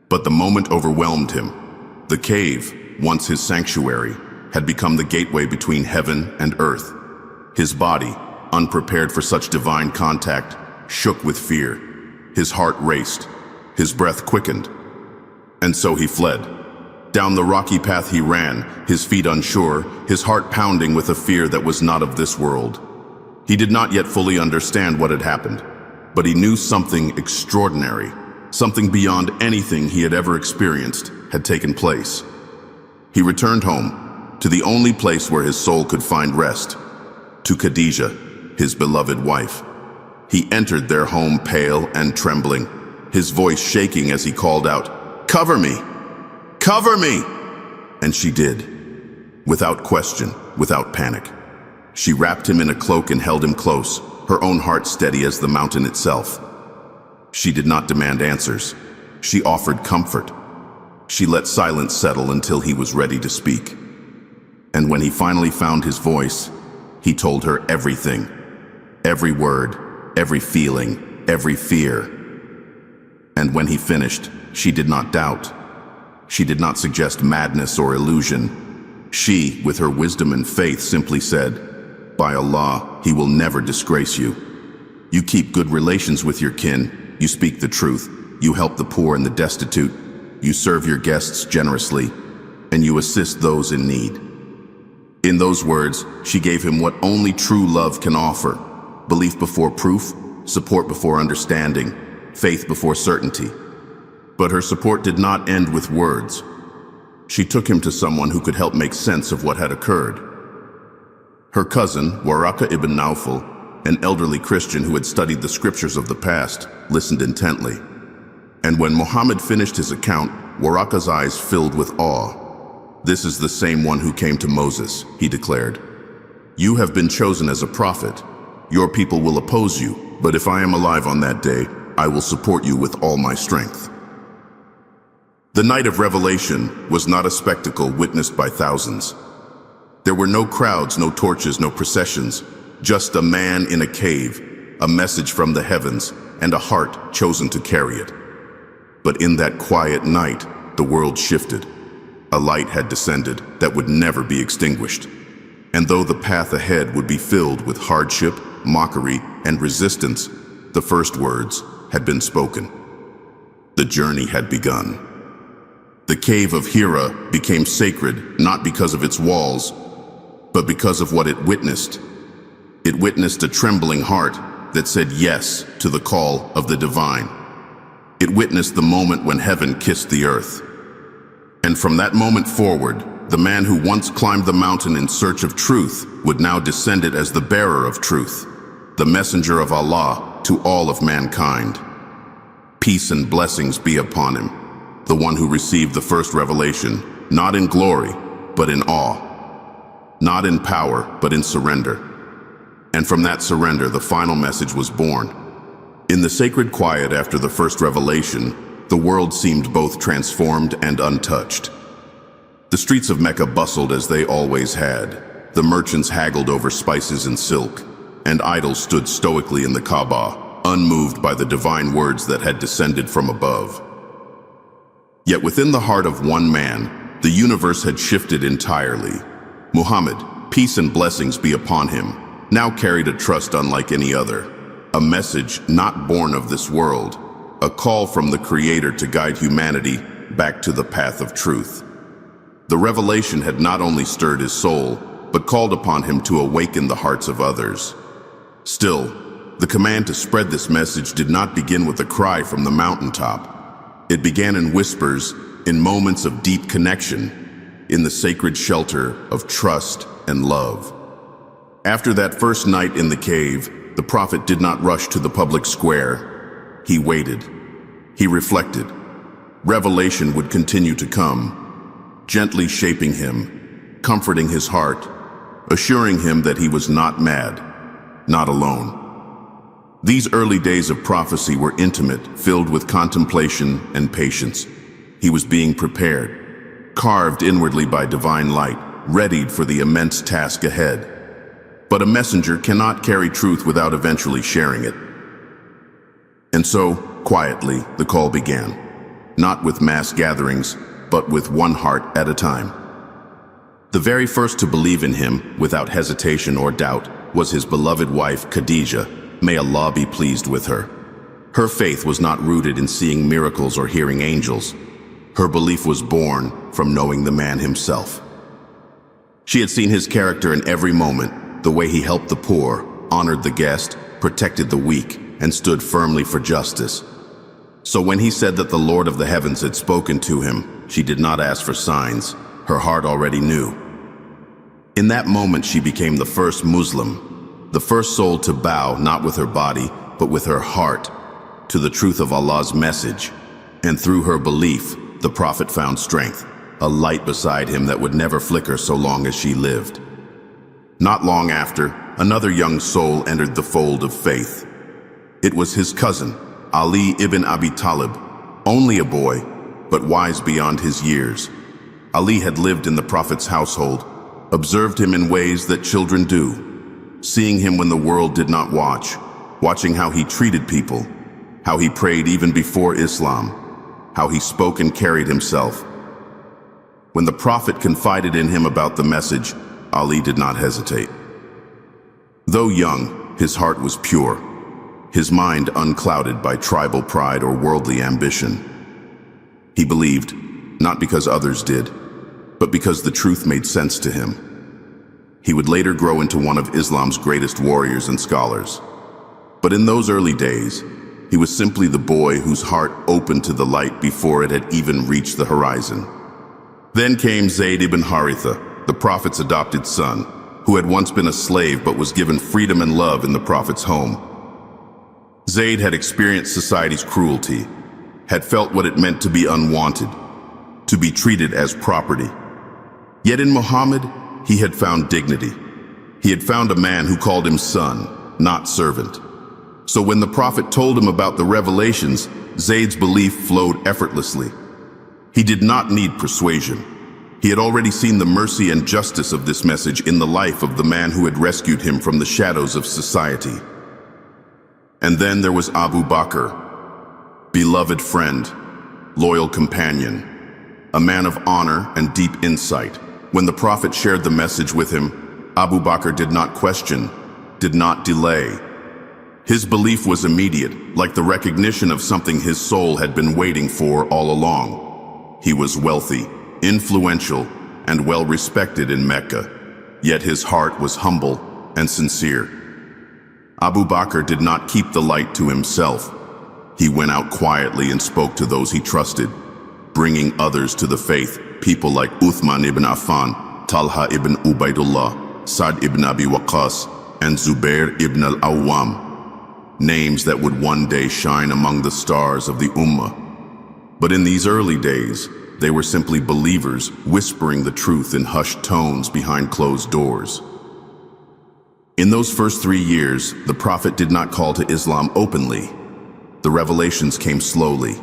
But the moment overwhelmed him. The cave, once his sanctuary, had become the gateway between heaven and earth. His body, unprepared for such divine contact, shook with fear. His heart raced, his breath quickened, and so he fled. Down the rocky path he ran, his feet unsure, his heart pounding with a fear that was not of this world. He did not yet fully understand what had happened, but he knew something extraordinary, something beyond anything he had ever experienced, had taken place. He returned home, to the only place where his soul could find rest, to Khadijah, his beloved wife. He entered their home pale and trembling, his voice shaking as he called out, "Cover me! Cover me!" And she did, without question, without panic. She wrapped him in a cloak and held him close, her own heart steady as the mountain itself. She did not demand answers. She offered comfort. She let silence settle until he was ready to speak. And when he finally found his voice, he told her everything. Every word, every feeling, every fear. And when he finished, she did not doubt. She did not suggest madness or illusion. She, with her wisdom and faith, simply said, "By Allah, he will never disgrace you. You keep good relations with your kin, you speak the truth, you help the poor and the destitute, you serve your guests generously, and you assist those in need." In those words, she gave him what only true love can offer: belief before proof, support before understanding, faith before certainty. But her support did not end with words. She took him to someone who could help make sense of what had occurred. Her cousin, Waraka ibn Nawfal, an elderly Christian who had studied the scriptures of the past, listened intently. And when Muhammad finished his account, Waraka's eyes filled with awe. "This is the same one who came to Moses," he declared. "You have been chosen as a prophet. Your people will oppose you, but if I am alive on that day, I will support you with all my strength." The night of revelation was not a spectacle witnessed by thousands. There were no crowds, no torches, no processions, just a man in a cave, a message from the heavens, and a heart chosen to carry it. But in that quiet night, the world shifted. A light had descended that would never be extinguished. And though the path ahead would be filled with hardship, mockery, and resistance, the first words had been spoken. The journey had begun. The cave of Hira became sacred not because of its walls, but because of what it witnessed. It witnessed a trembling heart that said yes to the call of the divine. It witnessed the moment when heaven kissed the earth. And from that moment forward, the man who once climbed the mountain in search of truth would now descend it as the bearer of truth, the messenger of Allah to all of mankind. Peace and blessings be upon him, the one who received the first revelation, not in glory, but in awe, not in power, but in surrender. And from that surrender, the final message was born. In the sacred quiet after the first revelation, the world seemed both transformed and untouched. The streets of Mecca bustled as they always had. The merchants haggled over spices and silk, and idols stood stoically in the Kaaba, unmoved by the divine words that had descended from above. Yet within the heart of one man, the universe had shifted entirely. Muhammad, peace and blessings be upon him, now carried a trust unlike any other, a message not born of this world, a call from the Creator to guide humanity back to the path of truth. The revelation had not only stirred his soul, but called upon him to awaken the hearts of others. Still, the command to spread this message did not begin with a cry from the mountaintop. It began in whispers, in moments of deep connection, in the sacred shelter of trust and love. After that first night in the cave, the prophet did not rush to the public square. He waited. He reflected. Revelation would continue to come, gently shaping him, comforting his heart, assuring him that he was not mad, not alone. These early days of prophecy were intimate, filled with contemplation and patience. He was being prepared, carved inwardly by divine light, readied for the immense task ahead. But a messenger cannot carry truth without eventually sharing it. And so, quietly, the call began, not with mass gatherings, but with one heart at a time. The very first to believe in him, without hesitation or doubt, was his beloved wife, Khadijah. May Allah be pleased with her. Her faith was not rooted in seeing miracles or hearing angels. Her belief was born from knowing the man himself. She had seen his character in every moment, the way he helped the poor, honored the guest, protected the weak, and stood firmly for justice. So when he said that the Lord of the heavens had spoken to him, she did not ask for signs. Her heart already knew. In that moment, she became the first Muslim, the first soul to bow, not with her body, but with her heart, to the truth of Allah's message. And through her belief, the Prophet found strength, a light beside him that would never flicker so long as she lived. Not long after, another young soul entered the fold of faith. It was his cousin, Ali ibn Abi Talib, only a boy, but wise beyond his years. Ali had lived in the Prophet's household, observed him in ways that children do, seeing him when the world did not watch, watching how he treated people, how he prayed even before Islam, how he spoke and carried himself. When the Prophet confided in him about the message, Ali did not hesitate. Though young, his heart was pure, his mind unclouded by tribal pride or worldly ambition. He believed, not because others did, but because the truth made sense to him. He would later grow into one of Islam's greatest warriors and scholars. But in those early days, he was simply the boy whose heart opened to the light before it had even reached the horizon. Then came Zayd ibn Haritha, the Prophet's adopted son, who had once been a slave but was given freedom and love in the Prophet's home. Zayd had experienced society's cruelty, had felt what it meant to be unwanted, to be treated as property. Yet in Muhammad, he had found dignity. He had found a man who called him son, not servant. So when the Prophet told him about the revelations, Zayd's belief flowed effortlessly. He did not need persuasion. He had already seen the mercy and justice of this message in the life of the man who had rescued him from the shadows of society. And then there was Abu Bakr, beloved friend, loyal companion, a man of honor and deep insight. When the Prophet shared the message with him, Abu Bakr did not question, did not delay. His belief was immediate, like the recognition of something his soul had been waiting for all along. He was wealthy, influential, and well-respected in Mecca, yet his heart was humble and sincere. Abu Bakr did not keep the light to himself. He went out quietly and spoke to those he trusted, bringing others to the faith, people like Uthman ibn Affan, Talha ibn Ubaidullah, Sa'd ibn Abi Waqqas, and Zubair ibn al-Awwam, names that would one day shine among the stars of the Ummah. But in these early days, they were simply believers whispering the truth in hushed tones behind closed doors. In those first 3 years, the Prophet did not call to Islam openly. The revelations came slowly,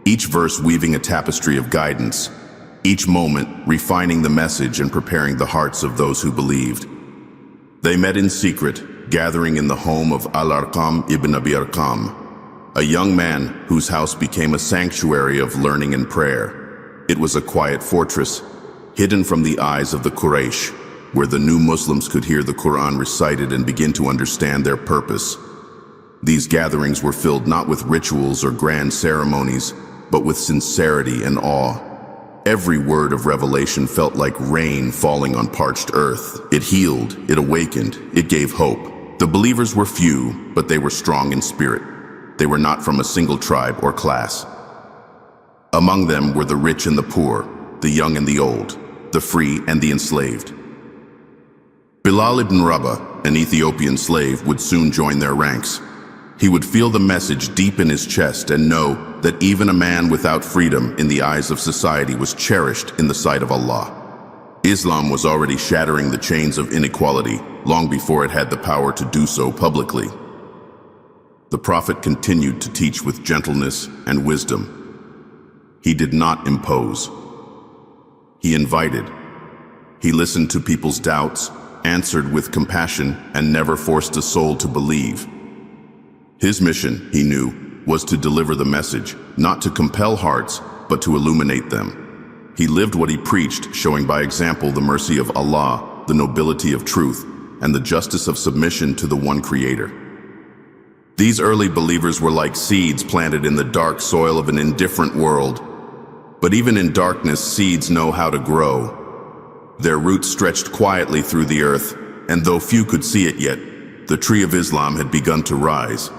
each verse weaving a tapestry of guidance, each moment refining the message and preparing the hearts of those who believed. They met in secret, gathering in the home of Al-Arqam ibn Abi Arqam, a young man whose house became a sanctuary of learning and prayer. It was a quiet fortress, hidden from the eyes of the Quraysh, where the new Muslims could hear the Qur'an recited and begin to understand their purpose. These gatherings were filled not with rituals or grand ceremonies, but with sincerity and awe. Every word of revelation felt like rain falling on parched earth. It healed, it awakened, it gave hope. The believers were few, but they were strong in spirit. They were not from a single tribe or class. Among them were the rich and the poor, the young and the old, the free and the enslaved. Bilal ibn Rabah, an Ethiopian slave, would soon join their ranks. He would feel the message deep in his chest and know that even a man without freedom in the eyes of society was cherished in the sight of Allah. Islam was already shattering the chains of inequality long before it had the power to do so publicly. The Prophet continued to teach with gentleness and wisdom. He did not impose. He invited. He listened to people's doubts, answered with compassion, and never forced a soul to believe. His mission, he knew, was to deliver the message, not to compel hearts, but to illuminate them. He lived what he preached, showing by example the mercy of Allah, the nobility of truth, and the justice of submission to the one Creator. These early believers were like seeds planted in the dark soil of an indifferent world. But even in darkness, seeds know how to grow. Their roots stretched quietly through the earth, and though few could see it yet, the tree of Islam had begun to rise.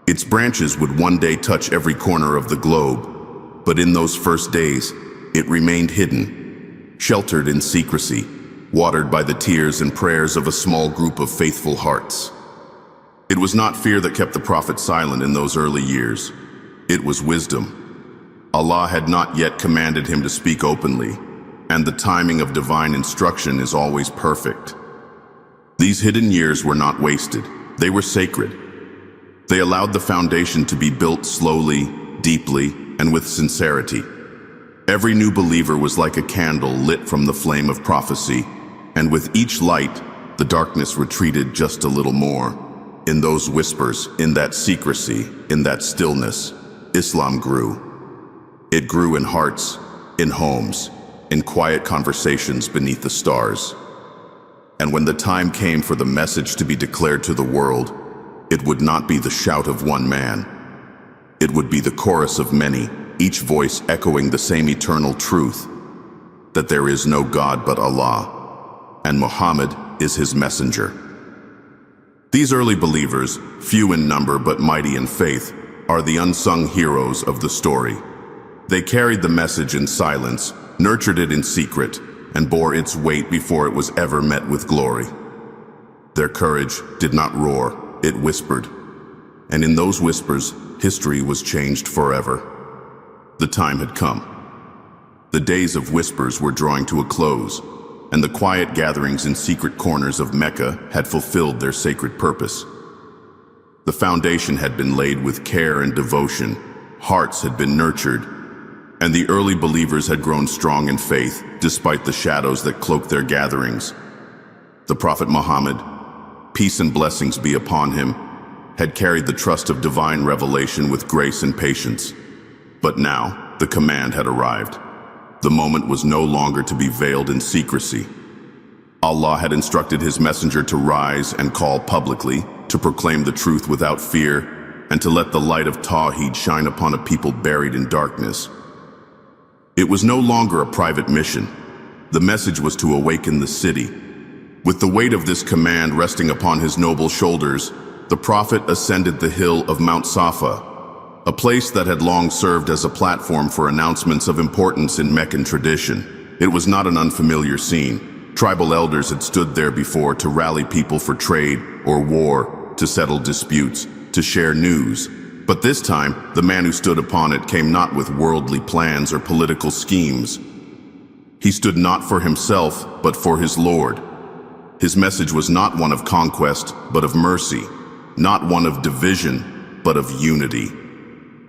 Its branches would one day touch every corner of the globe, but in those first days, it remained hidden, sheltered in secrecy, watered by the tears and prayers of a small group of faithful hearts. It was not fear that kept the Prophet silent in those early years. It was wisdom. Allah had not yet commanded him to speak openly, and the timing of divine instruction is always perfect. These hidden years were not wasted. They were sacred. They allowed the foundation to be built slowly, deeply, and with sincerity. Every new believer was like a candle lit from the flame of prophecy, and with each light, the darkness retreated just a little more. In those whispers, in that secrecy, in that stillness, Islam grew. It grew in hearts, in homes, in quiet conversations beneath the stars. And when the time came for the message to be declared to the world, it would not be the shout of one man. It would be the chorus of many, each voice echoing the same eternal truth, that there is no God but Allah, and Muhammad is his messenger. These early believers, few in number but mighty in faith, are the unsung heroes of the story. They carried the message in silence, nurtured it in secret, and bore its weight before it was ever met with glory. Their courage did not roar, it whispered. And in those whispers, history was changed forever. The time had come. The days of whispers were drawing to a close, and the quiet gatherings in secret corners of Mecca had fulfilled their sacred purpose. The foundation had been laid with care and devotion, hearts had been nurtured, and the early believers had grown strong in faith despite the shadows that cloaked their gatherings. The Prophet Muhammad, peace and blessings be upon him, had carried the trust of divine revelation with grace and patience. But now, the command had arrived. The moment was no longer to be veiled in secrecy. Allah had instructed his messenger to rise and call publicly, to proclaim the truth without fear, and to let the light of Tawheed shine upon a people buried in darkness. It was no longer a private mission. The message was to awaken the city. With the weight of this command resting upon his noble shoulders, the Prophet ascended the hill of Mount Safa, a place that had long served as a platform for announcements of importance in Meccan tradition. It was not an unfamiliar scene. Tribal elders had stood there before to rally people for trade or war, to settle disputes, to share news. But this time, the man who stood upon it came not with worldly plans or political schemes. He stood not for himself, but for his Lord. His message was not one of conquest, but of mercy, not one of division, but of unity.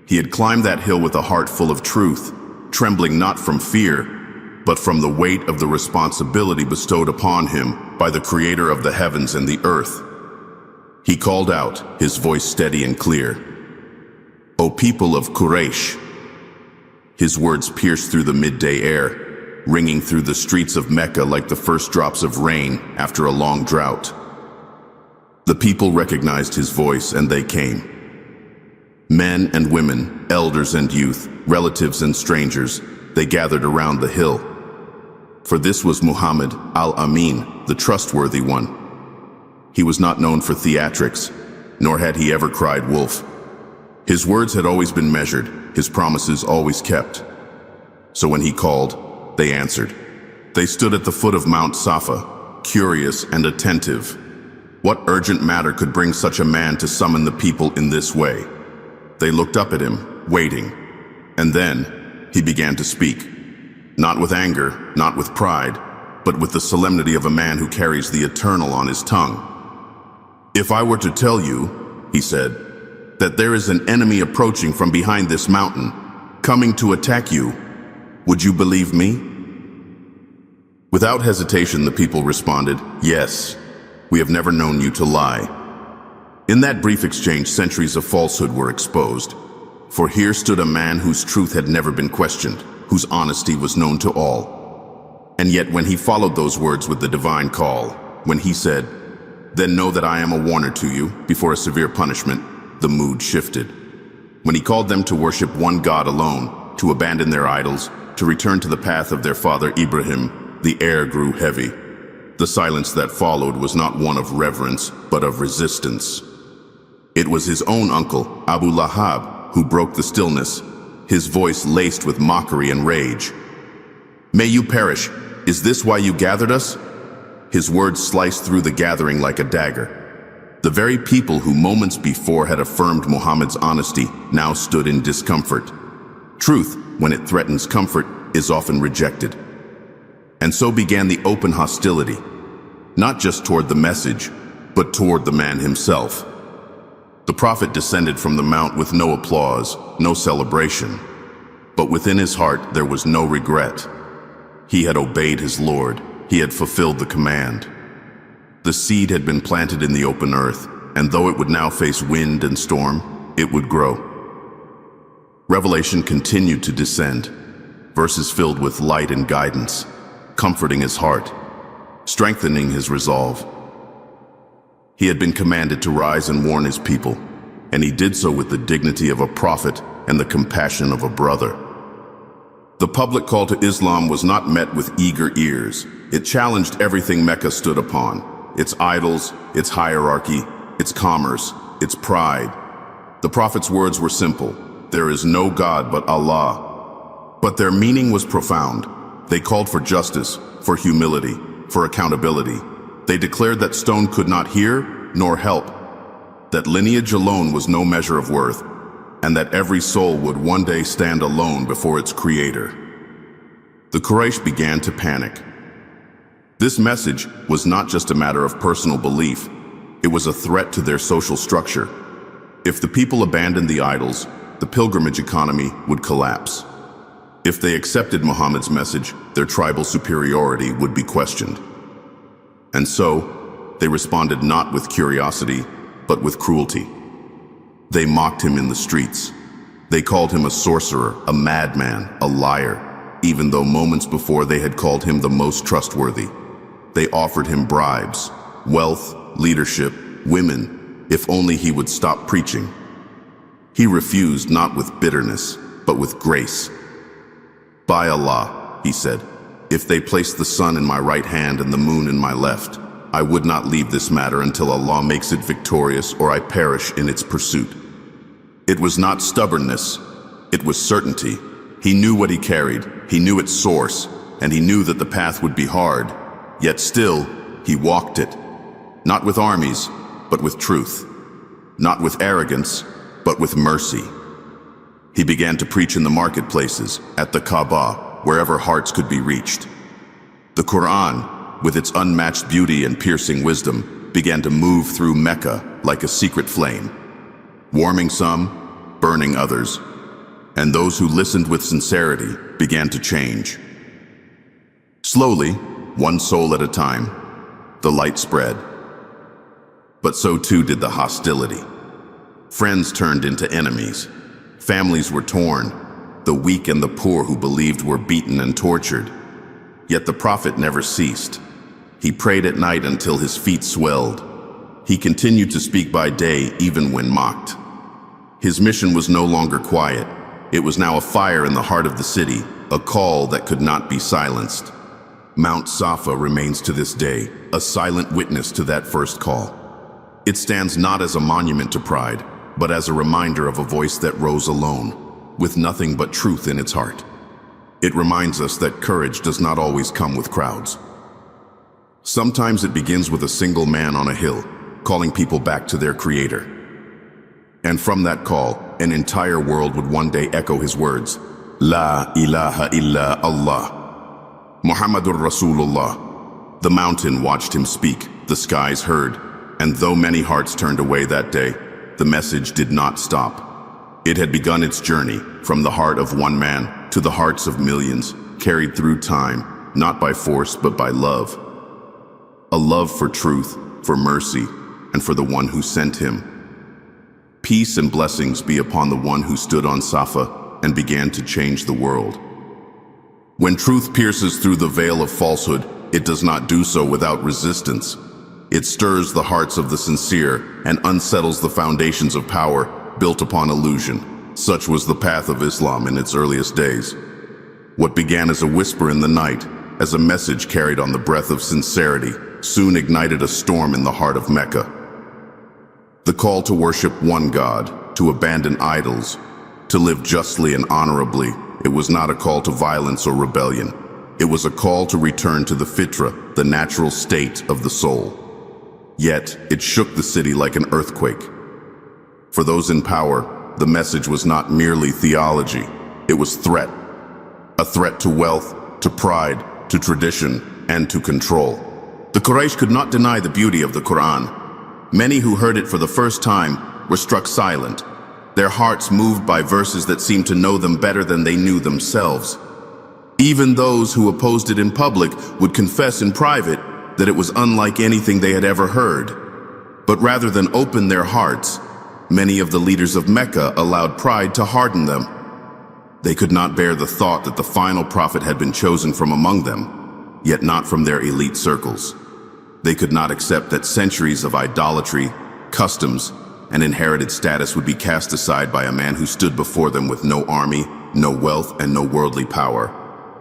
He had climbed that hill with a heart full of truth, trembling not from fear, but from the weight of the responsibility bestowed upon him by the Creator of the heavens and the earth. He called out, his voice steady and clear, "O people of Quraysh." His words pierced through the midday air, ringing through the streets of Mecca like the first drops of rain after a long drought. The people recognized his voice, and they came. Men and women, elders and youth, relatives and strangers, they gathered around the hill. For this was Muhammad al-Amin, the trustworthy one. He was not known for theatrics, nor had he ever cried wolf. His words had always been measured, his promises always kept. So when he called, they answered. They stood at the foot of Mount Safa, curious and attentive. What urgent matter could bring such a man to summon the people in this way? They looked up at him, waiting. And then he began to speak. Not with anger, not with pride, but with the solemnity of a man who carries the eternal on his tongue. "If I were to tell you," he said, "that there is an enemy approaching from behind this mountain, coming to attack you, would you believe me?" Without hesitation, the people responded, "Yes, we have never known you to lie." In that brief exchange, centuries of falsehood were exposed. For here stood a man whose truth had never been questioned, whose honesty was known to all. And yet when he followed those words with the divine call, when he said, "Then know that I am a warner to you," before a severe punishment, the mood shifted. When he called them to worship one God alone, to abandon their idols, to return to the path of their father Ibrahim, the air grew heavy. The silence that followed was not one of reverence, but of resistance. It was his own uncle, Abu Lahab, who broke the stillness, his voice laced with mockery and rage. "May you perish! Is this why you gathered us?" His words sliced through the gathering like a dagger. The very people who moments before had affirmed Muhammad's honesty now stood in discomfort. Truth, when it threatens comfort, is often rejected. And so began the open hostility, not just toward the message, but toward the man himself. The prophet descended from the mount with no applause, no celebration. But within his heart there was no regret. He had obeyed his Lord. He had fulfilled the command. The seed had been planted in the open earth, and though it would now face wind and storm, it would grow. Revelation continued to descend, verses filled with light and guidance, comforting his heart, strengthening his resolve. He had been commanded to rise and warn his people, and he did so with the dignity of a prophet and the compassion of a brother. The public call to Islam was not met with eager ears. It challenged everything Mecca stood upon, its idols, its hierarchy, its commerce, its pride. The prophet's words were simple: there is no God but Allah. But their meaning was profound. They called for justice, for humility, for accountability. They declared that stone could not hear nor help, that lineage alone was no measure of worth, and that every soul would one day stand alone before its creator. The Quraysh began to panic. This message was not just a matter of personal belief. It was a threat to their social structure. If the people abandoned the idols, the pilgrimage economy would collapse. If they accepted Muhammad's message, their tribal superiority would be questioned. And so, they responded not with curiosity, but with cruelty. They mocked him in the streets. They called him a sorcerer, a madman, a liar, even though moments before they had called him the most trustworthy. They offered him bribes, wealth, leadership, women, if only he would stop preaching. He refused not with bitterness, but with grace. "By Allah," he said, "if they placed the sun in my right hand and the moon in my left, I would not leave this matter until Allah makes it victorious or I perish in its pursuit." It was not stubbornness, it was certainty. He knew what he carried, he knew its source, and he knew that the path would be hard. Yet still, he walked it. Not with armies, but with truth. Not with arrogance, but with mercy. He began to preach in the marketplaces, at the Kaaba, wherever hearts could be reached. The Qur'an, with its unmatched beauty and piercing wisdom, began to move through Mecca like a secret flame, warming some, burning others, and those who listened with sincerity began to change. Slowly, one soul at a time, the light spread. But so too did the hostility. Friends turned into enemies. Families were torn. The weak and the poor who believed were beaten and tortured. Yet the prophet never ceased. He prayed at night until his feet swelled. He continued to speak by day even when mocked. His mission was no longer quiet. It was now a fire in the heart of the city, a call that could not be silenced. Mount Safa remains to this day a silent witness to that first call. It stands not as a monument to pride, but as a reminder of a voice that rose alone, with nothing but truth in its heart. It reminds us that courage does not always come with crowds. Sometimes it begins with a single man on a hill, calling people back to their creator. And from that call, an entire world would one day echo his words, La ilaha illa Allah. Muhammadur Rasulullah. The mountain watched him speak, the skies heard, and though many hearts turned away that day, the message did not stop. It had begun its journey from the heart of one man to the hearts of millions, carried through time, not by force but by love. A love for truth, for mercy, and for the one who sent him. Peace and blessings be upon the one who stood on Safa and began to change the world. When truth pierces through the veil of falsehood, it does not do so without resistance. It stirs the hearts of the sincere and unsettles the foundations of power built upon illusion. Such was the path of Islam in its earliest days. What began as a whisper in the night, as a message carried on the breath of sincerity, soon ignited a storm in the heart of Mecca. The call to worship one God, to abandon idols, to live justly and honorably, it was not a call to violence or rebellion. It was a call to return to the fitra, the natural state of the soul. Yet, it shook the city like an earthquake. For those in power, the message was not merely theology, it was threat. A threat to wealth, to pride, to tradition, and to control. The Quraysh could not deny the beauty of the Qur'an. Many who heard it for the first time were struck silent, their hearts moved by verses that seemed to know them better than they knew themselves. Even those who opposed it in public would confess in private that it was unlike anything they had ever heard. But rather than open their hearts, many of the leaders of Mecca allowed pride to harden them. They could not bear the thought that the final prophet had been chosen from among them, yet not from their elite circles. They could not accept that centuries of idolatry, customs, and inherited status would be cast aside by a man who stood before them with no army, no wealth, and no worldly power,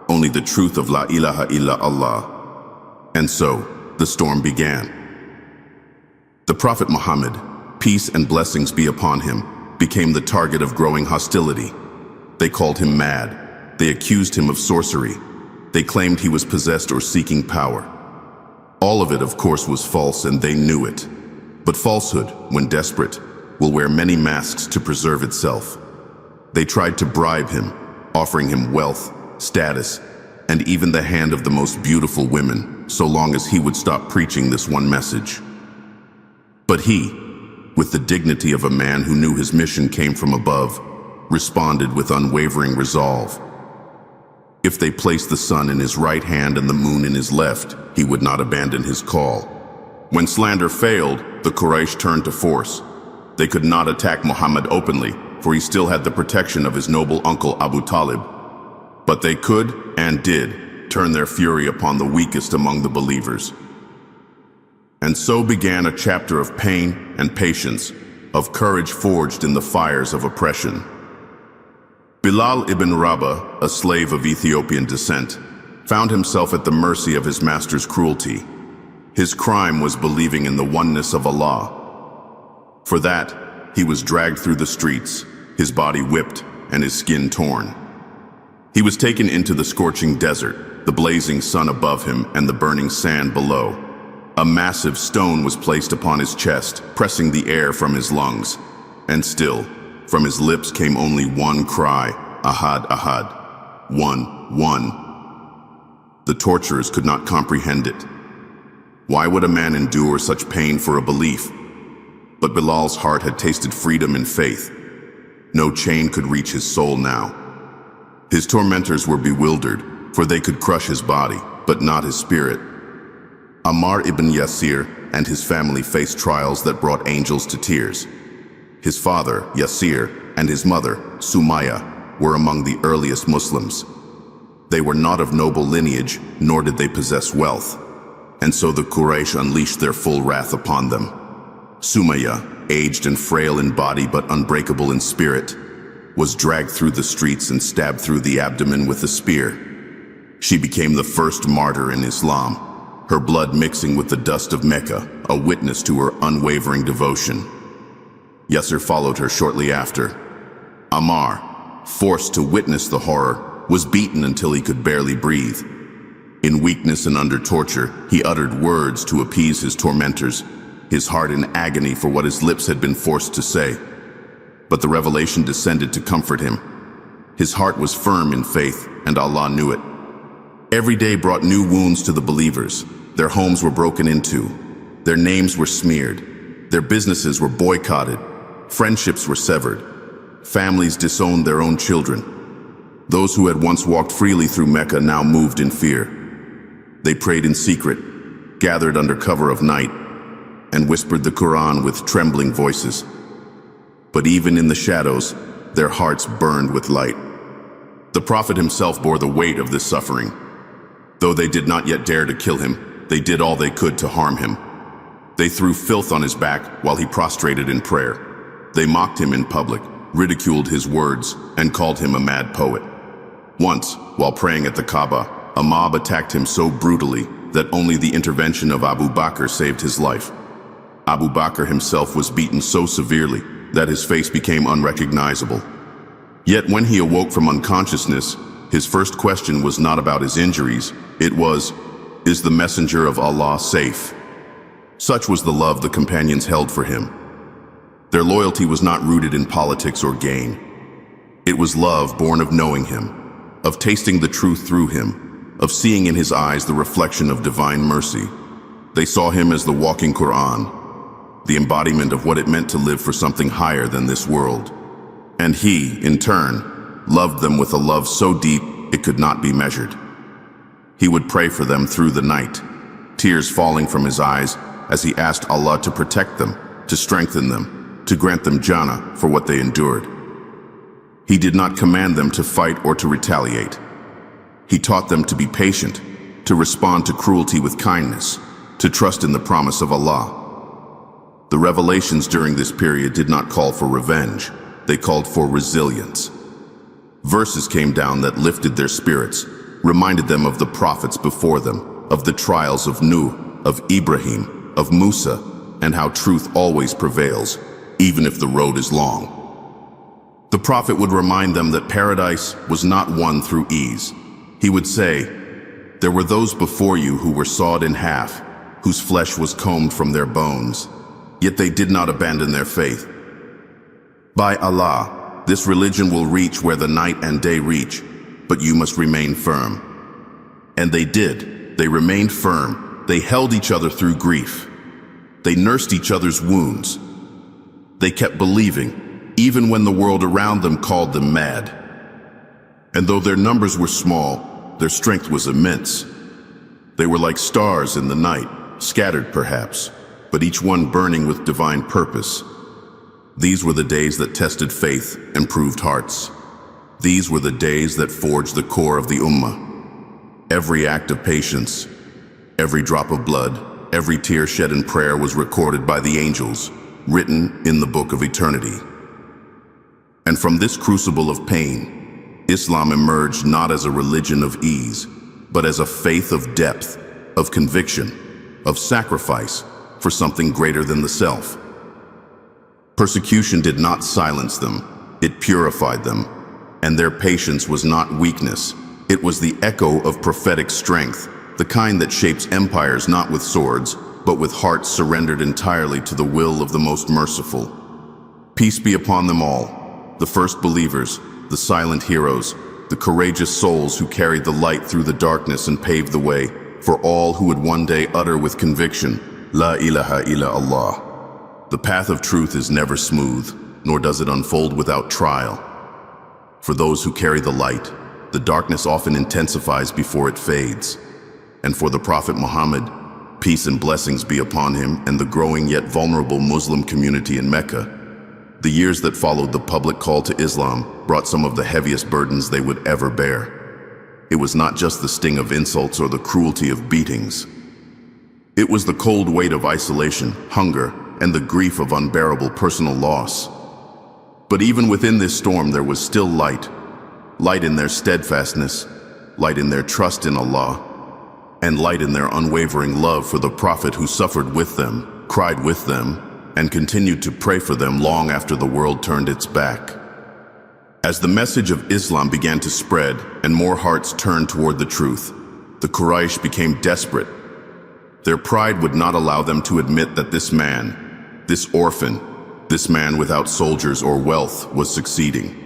only the truth of La ilaha illa Allah. And so, the storm began. The Prophet Muhammad, peace and blessings be upon him, became the target of growing hostility. They called him mad. They accused him of sorcery. They claimed he was possessed or seeking power. All of it, of course, was false, and they knew it. But falsehood, when desperate, will wear many masks to preserve itself. They tried to bribe him, offering him wealth, status, and even the hand of the most beautiful women, so long as he would stop preaching this one message. But he, with the dignity of a man who knew his mission came from above, responded with unwavering resolve. If they placed the sun in his right hand and the moon in his left, he would not abandon his call. When slander failed, the Quraysh turned to force. They could not attack Muhammad openly, for he still had the protection of his noble uncle Abu Talib. But they could, and did, turn their fury upon the weakest among the believers. And so began a chapter of pain and patience, of courage forged in the fires of oppression. Bilal ibn Rabah, a slave of Ethiopian descent, found himself at the mercy of his master's cruelty. His crime was believing in the oneness of Allah. For that, he was dragged through the streets, his body whipped and his skin torn. He was taken into the scorching desert, the blazing sun above him and the burning sand below. A massive stone was placed upon his chest, pressing the air from his lungs. And still, from his lips came only one cry, Ahad, Ahad, one, one. The torturers could not comprehend it. Why would a man endure such pain for a belief? But Bilal's heart had tasted freedom and faith. No chain could reach his soul now. His tormentors were bewildered, for they could crush his body, but not his spirit. Ammar ibn Yasir and his family faced trials that brought angels to tears. His father, Yasir, and his mother, Sumayya, were among the earliest Muslims. They were not of noble lineage, nor did they possess wealth. And so the Quraysh unleashed their full wrath upon them. Sumayya, aged and frail in body but unbreakable in spirit, was dragged through the streets and stabbed through the abdomen with a spear. She became the first martyr in Islam, her blood mixing with the dust of Mecca, a witness to her unwavering devotion. Yasir followed her shortly after. Ammar, forced to witness the horror, was beaten until he could barely breathe. In weakness and under torture, he uttered words to appease his tormentors, his heart in agony for what his lips had been forced to say. But the revelation descended to comfort him. His heart was firm in faith, and Allah knew it. Every day brought new wounds to the believers. Their homes were broken into. Their names were smeared. Their businesses were boycotted. Friendships were severed. Families disowned their own children. Those who had once walked freely through Mecca now moved in fear. They prayed in secret, gathered under cover of night, and whispered the Qur'an with trembling voices. But even in the shadows, their hearts burned with light. The Prophet himself bore the weight of this suffering. Though they did not yet dare to kill him, they did all they could to harm him. They threw filth on his back while he prostrated in prayer. They mocked him in public, ridiculed his words, and called him a mad poet. Once, while praying at the Kaaba, a mob attacked him so brutally that only the intervention of Abu Bakr saved his life. Abu Bakr himself was beaten so severely that his face became unrecognizable. Yet when he awoke from unconsciousness, his first question was not about his injuries. It was, "Is the messenger of Allah safe?" Such was the love the companions held for him. Their loyalty was not rooted in politics or gain. It was love born of knowing him, of tasting the truth through him, of seeing in his eyes the reflection of divine mercy. They saw him as the walking Qur'an, the embodiment of what it meant to live for something higher than this world. And he, in turn, loved them with a love so deep it could not be measured. He would pray for them through the night, tears falling from his eyes as he asked Allah to protect them, to strengthen them, to grant them Jannah for what they endured. He did not command them to fight or to retaliate. He taught them to be patient, to respond to cruelty with kindness, to trust in the promise of Allah. The revelations during this period did not call for revenge, they called for resilience. Verses came down that lifted their spirits, reminded them of the prophets before them, of the trials of Nuh, of Ibrahim, of Musa, and how truth always prevails, even if the road is long. The prophet would remind them that paradise was not won through ease. He would say, "There were those before you who were sawed in half, whose flesh was combed from their bones, yet they did not abandon their faith. By Allah, this religion will reach where the night and day reach, but you must remain firm." And they did. They remained firm. They held each other through grief. They nursed each other's wounds. They kept believing, even when the world around them called them mad. And though their numbers were small, their strength was immense. They were like stars in the night, scattered perhaps, but each one burning with divine purpose. These were the days that tested faith and proved hearts. These were the days that forged the core of the Ummah. Every act of patience, every drop of blood, every tear shed in prayer was recorded by the angels, written in the book of eternity. And from this crucible of pain, Islam emerged not as a religion of ease, but as a faith of depth, of conviction, of sacrifice for something greater than the self. Persecution did not silence them, it purified them, and their patience was not weakness, it was the echo of prophetic strength, the kind that shapes empires not with swords, but with hearts surrendered entirely to the will of the most merciful. Peace be upon them all, the first believers, the silent heroes, the courageous souls who carried the light through the darkness and paved the way for all who would one day utter with conviction, La ilaha illa Allah. The path of truth is never smooth, nor does it unfold without trial. For those who carry the light, the darkness often intensifies before it fades. And for the Prophet Muhammad, peace and blessings be upon him and the growing yet vulnerable Muslim community in Mecca, the years that followed the public call to Islam brought some of the heaviest burdens they would ever bear. It was not just the sting of insults or the cruelty of beatings. It was the cold weight of isolation, hunger, and the grief of unbearable personal loss. But even within this storm there was still light. Light in their steadfastness, light in their trust in Allah, and light in their unwavering love for the Prophet who suffered with them, cried with them, and continued to pray for them long after the world turned its back. As the message of Islam began to spread and more hearts turned toward the truth, the Quraysh became desperate. Their pride would not allow them to admit that this man, this orphan, this man without soldiers or wealth was succeeding.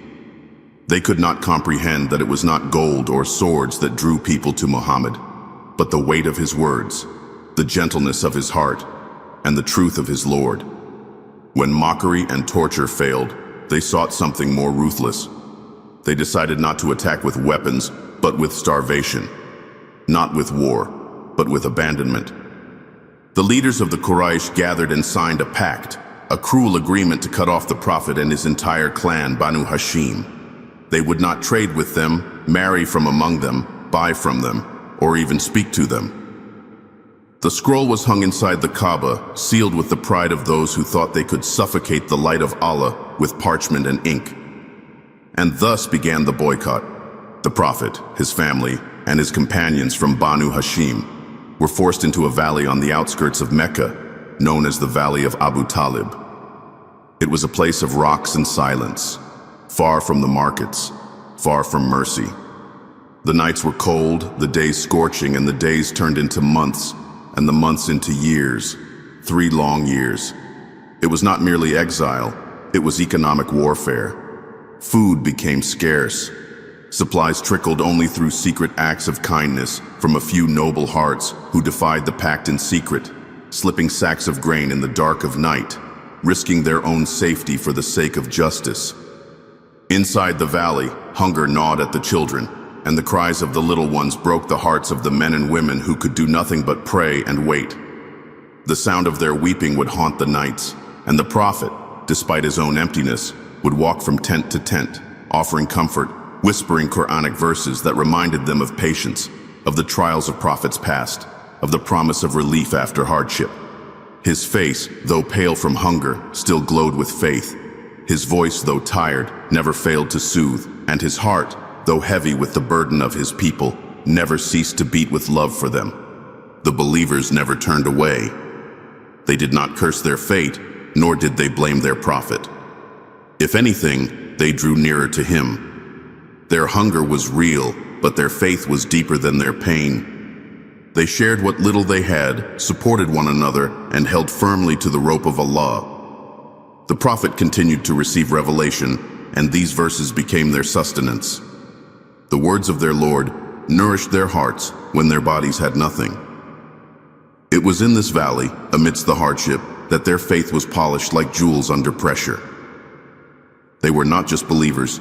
They could not comprehend that it was not gold or swords that drew people to Muhammad, but the weight of his words, the gentleness of his heart, and the truth of his Lord. When mockery and torture failed, they sought something more ruthless. They decided not to attack with weapons, but with starvation. Not with war, but with abandonment. The leaders of the Quraysh gathered and signed a pact, a cruel agreement to cut off the Prophet and his entire clan, Banu Hashim. They would not trade with them, marry from among them, buy from them, or even speak to them. The scroll was hung inside the Kaaba, sealed with the pride of those who thought they could suffocate the light of Allah with parchment and ink. And thus began the boycott. The Prophet, his family, and his companions from Banu Hashim were forced into a valley on the outskirts of Mecca, known as the Valley of Abu Talib. It was a place of rocks and silence, far from the markets, far from mercy. The nights were cold, the days scorching, and the days turned into months, and the months into years, 3 long years. It was not merely exile, it was economic warfare. Food became scarce. Supplies trickled only through secret acts of kindness from a few noble hearts who defied the pact in secret, slipping sacks of grain in the dark of night, risking their own safety for the sake of justice. Inside the valley, hunger gnawed at the children, and the cries of the little ones broke the hearts of the men and women who could do nothing but pray and wait. The sound of their weeping would haunt the nights, and the Prophet, despite his own emptiness, would walk from tent to tent, offering comfort, whispering Quranic verses that reminded them of patience, of the trials of prophets past, of the promise of relief after hardship. His face, though pale from hunger, still glowed with faith. His voice, though tired, never failed to soothe, and his heart, though heavy with the burden of his people, never ceased to beat with love for them. The believers never turned away. They did not curse their fate, nor did they blame their prophet. If anything, they drew nearer to him. Their hunger was real, but their faith was deeper than their pain. They shared what little they had, supported one another, and held firmly to the rope of Allah. The Prophet continued to receive revelation, and these verses became their sustenance. The words of their Lord nourished their hearts when their bodies had nothing. It was in this valley, amidst the hardship, that their faith was polished like jewels under pressure. They were not just believers,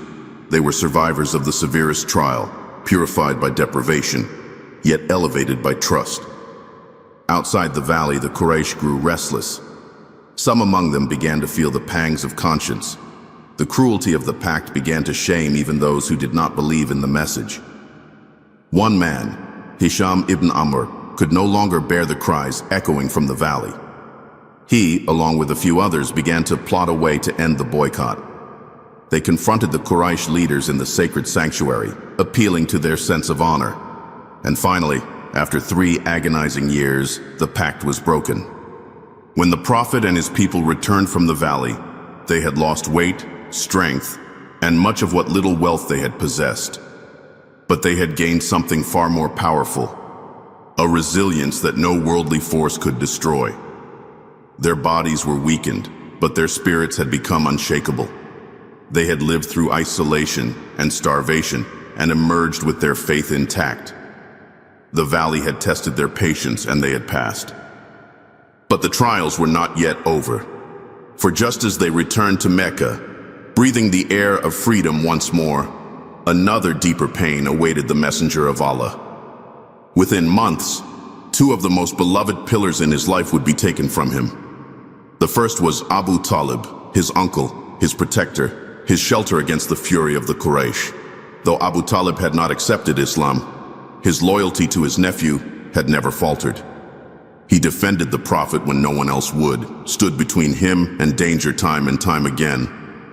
they were survivors of the severest trial, purified by deprivation, yet elevated by trust. Outside the valley, the Quraysh grew restless. Some among them began to feel the pangs of conscience. The cruelty of the pact began to shame even those who did not believe in the message. One man, Hisham ibn Amr, could no longer bear the cries echoing from the valley. He, along with a few others, began to plot a way to end the boycott. They confronted the Quraysh leaders in the sacred sanctuary, appealing to their sense of honor. And finally, after 3 agonizing years, the pact was broken. When the Prophet and his people returned from the valley, they had lost weight, strength, and much of what little wealth they had possessed. But they had gained something far more powerful, a resilience that no worldly force could destroy. Their bodies were weakened, but their spirits had become unshakable. They had lived through isolation and starvation and emerged with their faith intact. The valley had tested their patience and they had passed. But the trials were not yet over. For just as they returned to Mecca, breathing the air of freedom once more, another deeper pain awaited the messenger of Allah. Within months, 2 of the most beloved pillars in his life would be taken from him. The first was Abu Talib, his uncle, his protector, his shelter against the fury of the Quraysh. Though Abu Talib had not accepted Islam, his loyalty to his nephew had never faltered. He defended the Prophet when no one else would, stood between him and danger time and time again,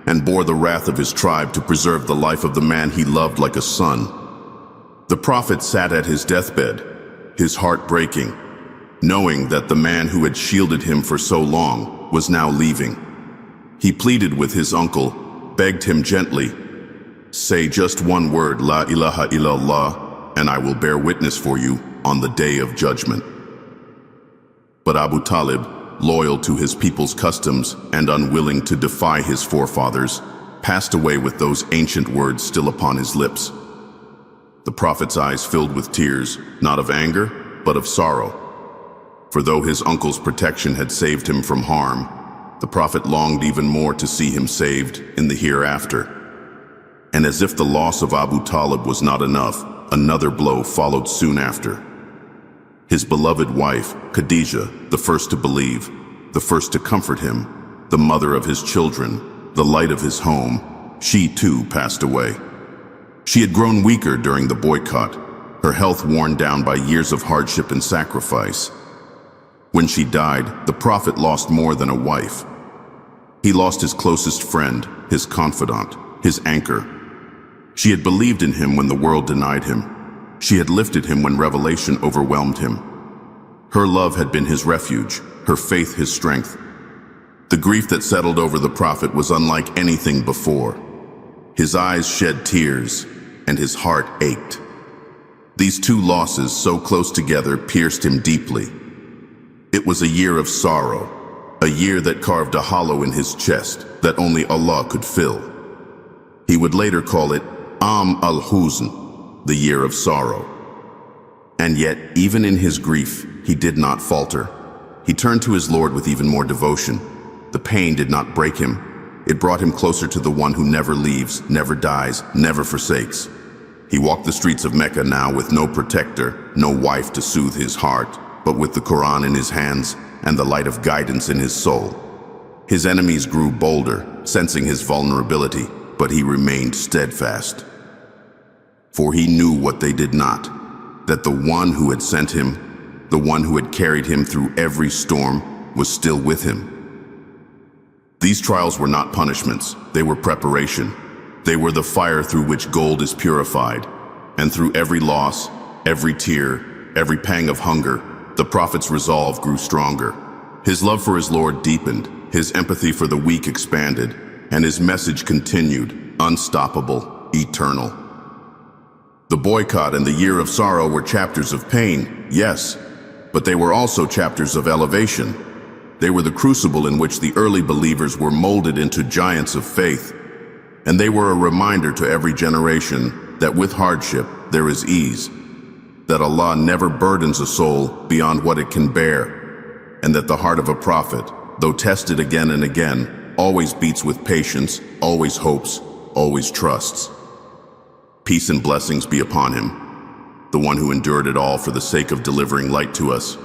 and bore the wrath of his tribe to preserve the life of the man he loved like a son. The Prophet sat at his deathbed, his heart breaking, knowing that the man who had shielded him for so long was now leaving. He pleaded with his uncle, begged him gently, "Say just one word, La ilaha illallah, and I will bear witness for you on the day of judgment." But Abu Talib, loyal to his people's customs and unwilling to defy his forefathers, passed away with those ancient words still upon his lips. The Prophet's eyes filled with tears, not of anger, but of sorrow. For though his uncle's protection had saved him from harm, the Prophet longed even more to see him saved in the hereafter. And as if the loss of Abu Talib was not enough, another blow followed soon after. His beloved wife, Khadijah, the first to believe, the first to comfort him, the mother of his children, the light of his home, she too passed away. She had grown weaker during the boycott, her health worn down by years of hardship and sacrifice. When she died, the Prophet lost more than a wife. He lost his closest friend, his confidant, his anchor. She had believed in him when the world denied him. She had lifted him when revelation overwhelmed him. Her love had been his refuge, her faith his strength. The grief that settled over the prophet was unlike anything before. His eyes shed tears, and his heart ached. These two losses, so close together, pierced him deeply. It was a year of sorrow, a year that carved a hollow in his chest that only Allah could fill. He would later call it al-Huzn, the year of sorrow. And yet, even in his grief, he did not falter. He turned to his Lord with even more devotion. The pain did not break him. It brought him closer to the one who never leaves, never dies, never forsakes. He walked the streets of Mecca now with no protector, no wife to soothe his heart, but with the Qur'an in his hands and the light of guidance in his soul. His enemies grew bolder, sensing his vulnerability, but he remained steadfast. For he knew what they did not, that the one who had sent him, the one who had carried him through every storm, was still with him. These trials were not punishments, they were preparation. They were the fire through which gold is purified, and through every loss, every tear, every pang of hunger, the prophet's resolve grew stronger. His love for his Lord deepened, his empathy for the weak expanded, and his message continued, unstoppable, eternal. The boycott and the year of sorrow were chapters of pain, yes, but they were also chapters of elevation. They were the crucible in which the early believers were molded into giants of faith. And they were a reminder to every generation that with hardship there is ease, that Allah never burdens a soul beyond what it can bear, and that the heart of a prophet, though tested again and again, always beats with patience, always hopes, always trusts. Peace and blessings be upon him, the one who endured it all for the sake of delivering light to us.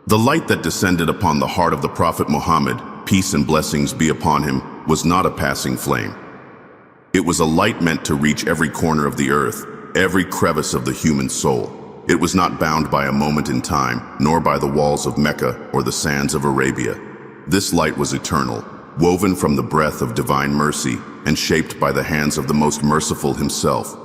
The light that descended upon the heart of the Prophet Muhammad, peace and blessings be upon him, was not a passing flame. It was a light meant to reach every corner of the earth, every crevice of the human soul. It was not bound by a moment in time, nor by the walls of Mecca or the sands of Arabia. This light was eternal, woven from the breath of divine mercy and shaped by the hands of the most merciful himself.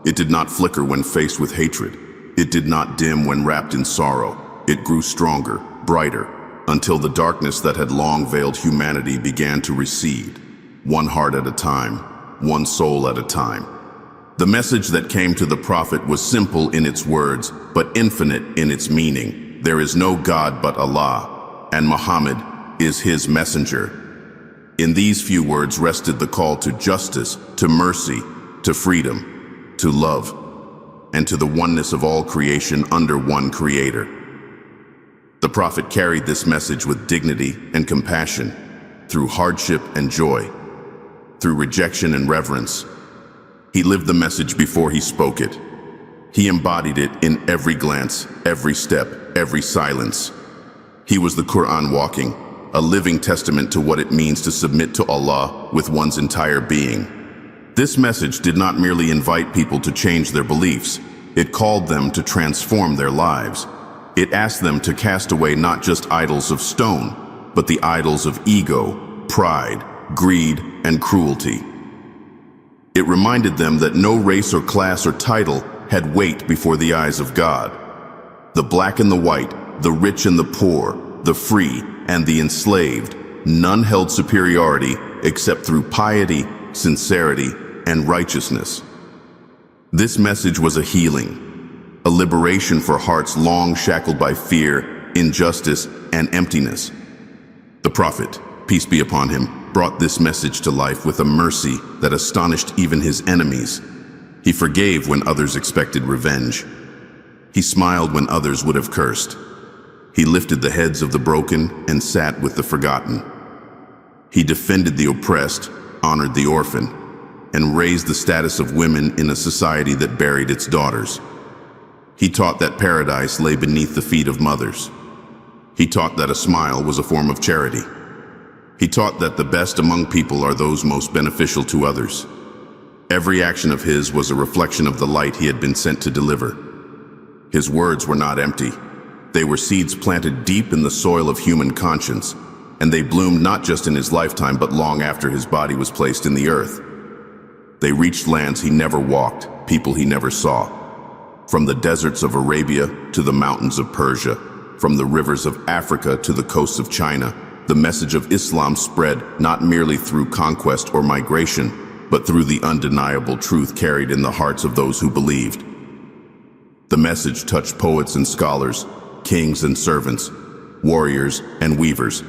It did not flicker when faced with hatred. It did not dim when wrapped in sorrow. It grew stronger, brighter, until the darkness that had long veiled humanity began to recede, one heart at a time, one soul at a time. The message that came to the prophet was simple in its words, but infinite in its meaning. There is no God but Allah, and Muhammad is his messenger. In these few words rested the call to justice, to mercy, to freedom, to love, and to the oneness of all creation under one creator. The prophet carried this message with dignity and compassion, through hardship and joy, through rejection and reverence. He lived the message before he spoke it. He embodied it in every glance, every step, every silence. He was the Qur'an walking, a living testament to what it means to submit to Allah with one's entire being. This message did not merely invite people to change their beliefs. It called them to transform their lives. It asked them to cast away not just idols of stone, but the idols of ego, pride, greed, and cruelty. It reminded them that no race or class or title had weight before the eyes of God. The black and the white, the rich and the poor, the free and the enslaved, none held superiority except through piety, sincerity, and righteousness. This message was a healing, a liberation for hearts long shackled by fear, injustice, and emptiness. The Prophet, peace be upon him, brought this message to life with a mercy that astonished even his enemies. He forgave when others expected revenge. He smiled when others would have cursed. He lifted the heads of the broken and sat with the forgotten. He defended the oppressed, honored the orphan, and raised the status of women in a society that buried its daughters. He taught that paradise lay beneath the feet of mothers. He taught that a smile was a form of charity. He taught that the best among people are those most beneficial to others. Every action of his was a reflection of the light he had been sent to deliver. His words were not empty. They were seeds planted deep in the soil of human conscience, and they bloomed not just in his lifetime but long after his body was placed in the earth. They reached lands he never walked, people he never saw. From the deserts of Arabia to the mountains of Persia, from the rivers of Africa to the coasts of China, the message of Islam spread not merely through conquest or migration, but through the undeniable truth carried in the hearts of those who believed. The message touched poets and scholars, kings and servants, warriors and weavers.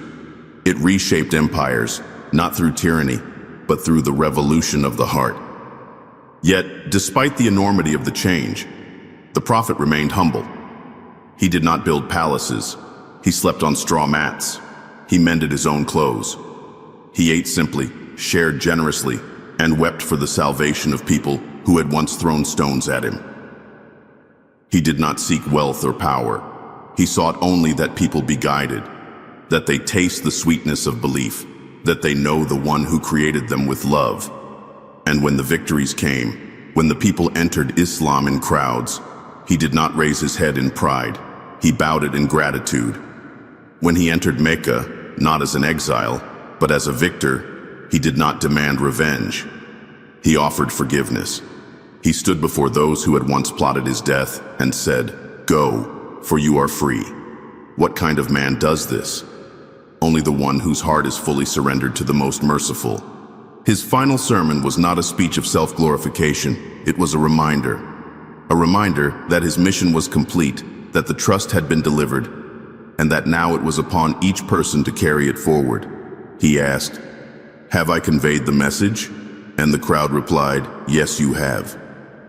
It reshaped empires, not through tyranny, but through the revolution of the heart. Yet, despite the enormity of the change, the Prophet remained humble. He did not build palaces. He slept on straw mats. He mended his own clothes. He ate simply, shared generously, and wept for the salvation of people who had once thrown stones at him. He did not seek wealth or power. He sought only that people be guided, that they taste the sweetness of belief, that they know the one who created them with love. And when the victories came, when the people entered Islam in crowds, he did not raise his head in pride. He bowed it in gratitude. When he entered Mecca, not as an exile, but as a victor, he did not demand revenge. He offered forgiveness. He stood before those who had once plotted his death and said, "Go, for you are free." What kind of man does this? Only the one whose heart is fully surrendered to the most merciful. His final sermon was not a speech of self-glorification. It was a reminder that his mission was complete, that the trust had been delivered, and that now it was upon each person to carry it forward. He asked, "Have I conveyed the message?" And the crowd replied, "Yes, you have."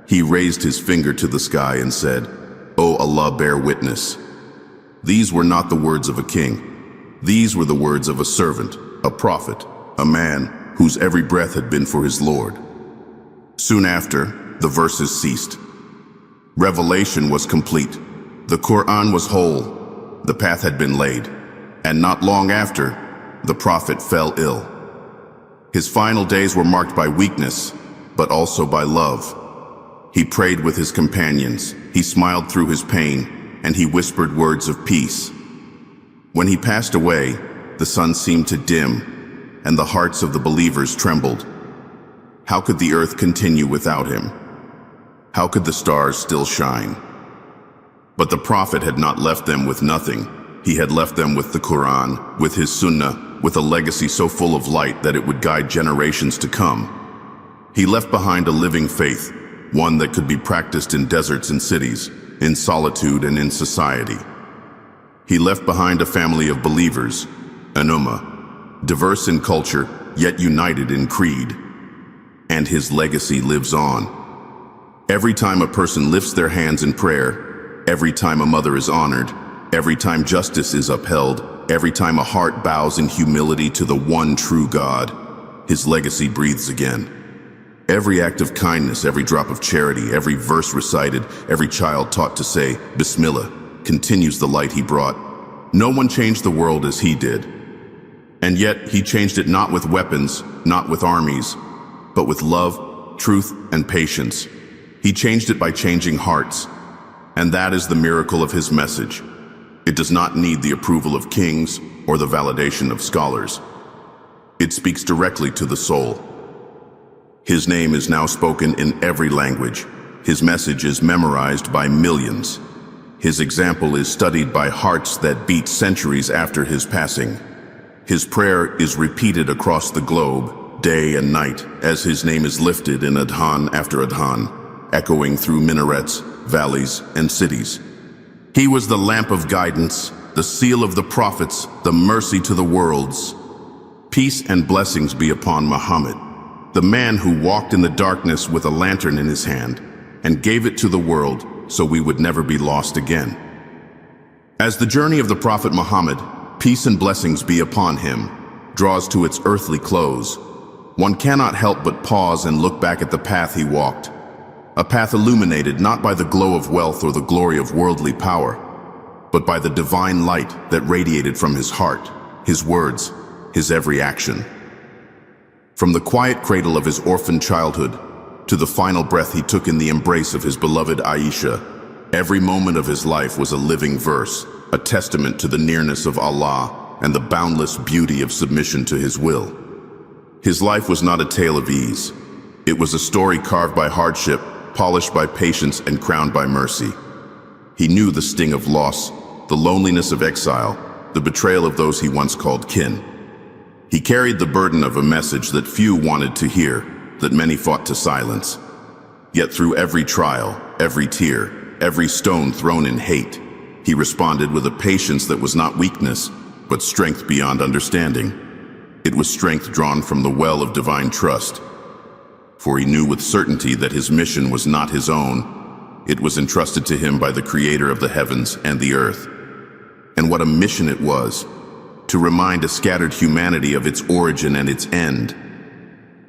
He raised his finger to the sky and said, "O Allah, bear witness." These were not the words of a king. These were the words of a servant, a prophet, a man whose every breath had been for his Lord. Soon after, the verses ceased. Revelation was complete. The Qur'an was whole. The path had been laid. And not long after, the prophet fell ill. His final days were marked by weakness, but also by love. He prayed with his companions. He smiled through his pain, and he whispered words of peace. When he passed away, the sun seemed to dim, and the hearts of the believers trembled. How could the earth continue without him? How could the stars still shine? But the Prophet had not left them with nothing. He had left them with the Qur'an, with his Sunnah, with a legacy so full of light that it would guide generations to come. He left behind a living faith, one that could be practiced in deserts and cities, in solitude and in society. He left behind a family of believers, an Ummah, diverse in culture, yet united in creed. And his legacy lives on. Every time a person lifts their hands in prayer, every time a mother is honored, every time justice is upheld, every time a heart bows in humility to the one true God, his legacy breathes again. Every act of kindness, every drop of charity, every verse recited, every child taught to say, Bismillah, continues the light he brought. No one changed the world as he did. And yet, he changed it not with weapons, not with armies, but with love, truth, and patience. He changed it by changing hearts. And that is the miracle of his message. It does not need the approval of kings or the validation of scholars. It speaks directly to the soul. His name is now spoken in every language. His message is memorized by millions. His example is studied by hearts that beat centuries after his passing. His prayer is repeated across the globe, day and night, as his name is lifted in adhan after adhan, echoing through minarets, valleys, and cities. He was the lamp of guidance, the seal of the prophets, the mercy to the worlds. Peace and blessings be upon Muhammad, the man who walked in the darkness with a lantern in his hand and gave it to the world so we would never be lost again. As the journey of the Prophet Muhammad, peace and blessings be upon him, draws to its earthly close, one cannot help but pause and look back at the path he walked. A path illuminated not by the glow of wealth or the glory of worldly power, but by the divine light that radiated from his heart, his words, his every action. From the quiet cradle of his orphaned childhood to the final breath he took in the embrace of his beloved Aisha, every moment of his life was a living verse, a testament to the nearness of Allah and the boundless beauty of submission to his will. His life was not a tale of ease. It was a story carved by hardship, polished by patience, and crowned by mercy. He knew the sting of loss, the loneliness of exile, the betrayal of those he once called kin. He carried the burden of a message that few wanted to hear, that many fought to silence. Yet through every trial, every tear, every stone thrown in hate, he responded with a patience that was not weakness, but strength beyond understanding. It was strength drawn from the well of divine trust. For he knew with certainty that his mission was not his own. It was entrusted to him by the Creator of the heavens and the earth. And what a mission it was, to remind a scattered humanity of its origin and its end.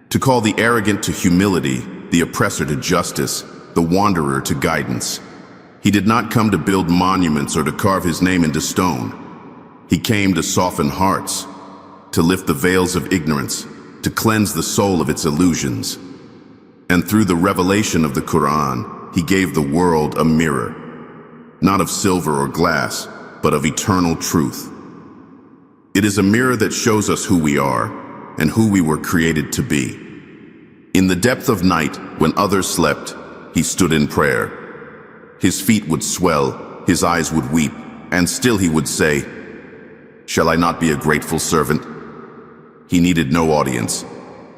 To call the arrogant to humility, the oppressor to justice, the wanderer to guidance. He did not come to build monuments or to carve his name into stone. He came to soften hearts, to lift the veils of ignorance, to cleanse the soul of its illusions. And through the revelation of the Qur'an, he gave the world a mirror, not of silver or glass, but of eternal truth. It is a mirror that shows us who we are and who we were created to be. In the depth of night, when others slept, he stood in prayer. His feet would swell, his eyes would weep, and still he would say, "Shall I not be a grateful servant?" He needed no audience.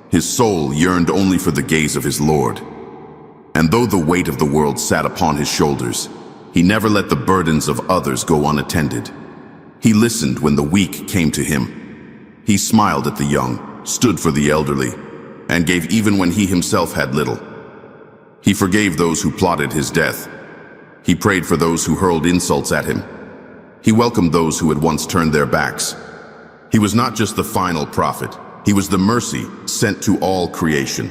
His soul yearned only for the gaze of his Lord. And though the weight of the world sat upon his shoulders, he never let the burdens of others go unattended. He listened when the weak came to him. He smiled at the young, stood for the elderly, and gave even when he himself had little. He forgave those who plotted his death. He prayed for those who hurled insults at him. He welcomed those who had once turned their backs. He was not just the final prophet. He was the mercy sent to all creation.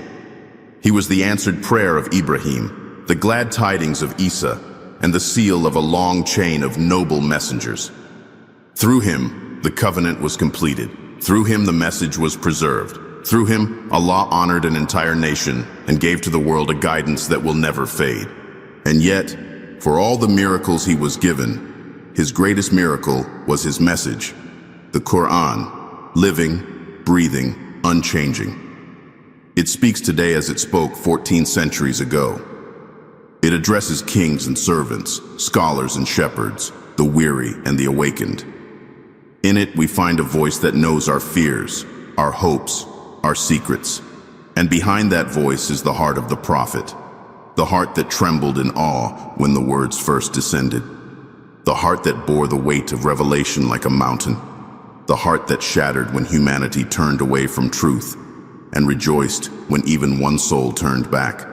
He was the answered prayer of Ibrahim, the glad tidings of Isa, and the seal of a long chain of noble messengers. Through him, the covenant was completed. Through him, the message was preserved. Through him, Allah honored an entire nation and gave to the world a guidance that will never fade. And yet, for all the miracles he was given, his greatest miracle was his message, the Qur'an, living, breathing, unchanging. It speaks today as it spoke 14 centuries ago. It addresses kings and servants, scholars and shepherds, the weary and the awakened. In it, we find a voice that knows our fears, our hopes, our secrets. And behind that voice is the heart of the prophet, the heart that trembled in awe when the words first descended, the heart that bore the weight of revelation like a mountain, the heart that shattered when humanity turned away from truth and rejoiced when even one soul turned back.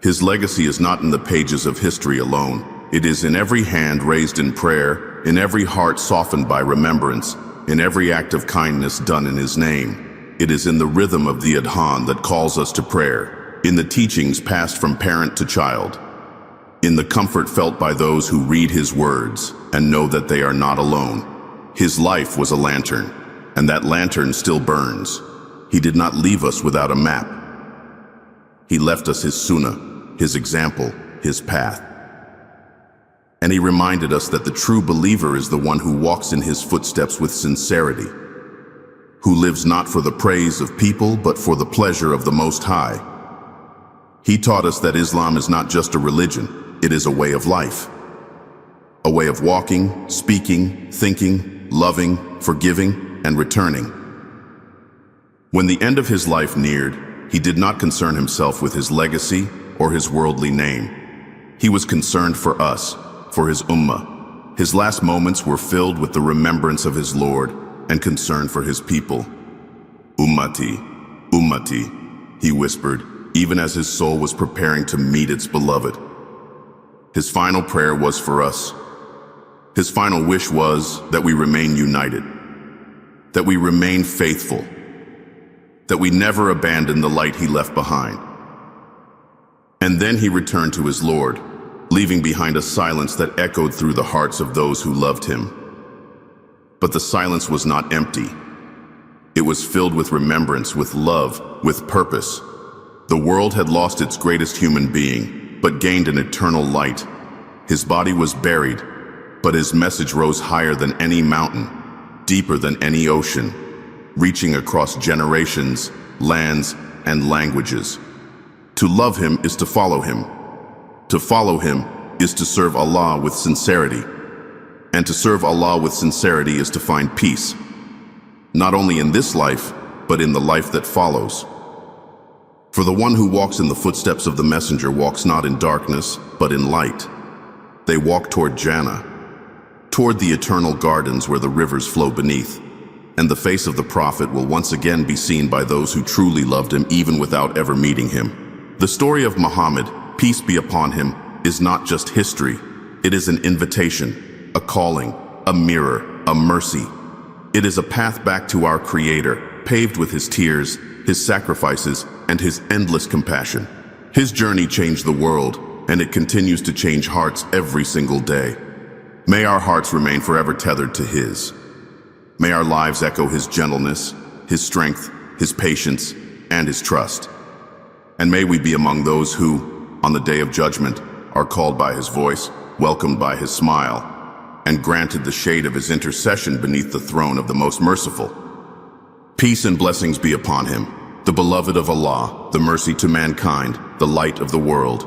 His legacy is not in the pages of history alone. It is in every hand raised in prayer, in every heart softened by remembrance, in every act of kindness done in his name. It is in the rhythm of the adhan that calls us to prayer, in the teachings passed from parent to child, in the comfort felt by those who read his words and know that they are not alone. His life was a lantern, and that lantern still burns. He did not leave us without a map. He left us his sunnah, his example, his path. And he reminded us that the true believer is the one who walks in his footsteps with sincerity, who lives not for the praise of people, but for the pleasure of the Most High. He taught us that Islam is not just a religion, it is a way of life. A way of walking, speaking, thinking, loving, forgiving, and returning. When the end of his life neared, he did not concern himself with his legacy or his worldly name. He was concerned for us, for his Ummah. His last moments were filled with the remembrance of his Lord and concern for his people. Ummati, Ummati, he whispered, even as his soul was preparing to meet its beloved. His final prayer was for us. His final wish was that we remain united, that we remain faithful, that we never abandon the light he left behind. And then he returned to his Lord, leaving behind a silence that echoed through the hearts of those who loved him. But the silence was not empty. It was filled with remembrance, with love, with purpose. The world had lost its greatest human being, but gained an eternal light. His body was buried, but his message rose higher than any mountain. deeper than any ocean, reaching across generations, lands, and languages. To love him is to follow him. To follow him is to serve Allah with sincerity. And to serve Allah with sincerity is to find peace, not only in this life, but in the life that follows. For the one who walks in the footsteps of the messenger walks not in darkness, but in light. They walk toward Jannah, toward the eternal gardens where the rivers flow beneath, and the face of the Prophet will once again be seen by those who truly loved him even without ever meeting him. The story of Muhammad, peace be upon him, is not just history. It is an invitation, a calling, a mirror, a mercy. It is a path back to our Creator, paved with his tears, his sacrifices, and his endless compassion. His journey changed the world, and it continues to change hearts every single day. May our hearts remain forever tethered to his. May our lives echo his gentleness, his strength, his patience, and his trust. And may we be among those who, on the day of judgment, are called by his voice, welcomed by his smile, and granted the shade of his intercession beneath the throne of the most merciful. Peace and blessings be upon him, the beloved of Allah, the mercy to mankind, the light of the world.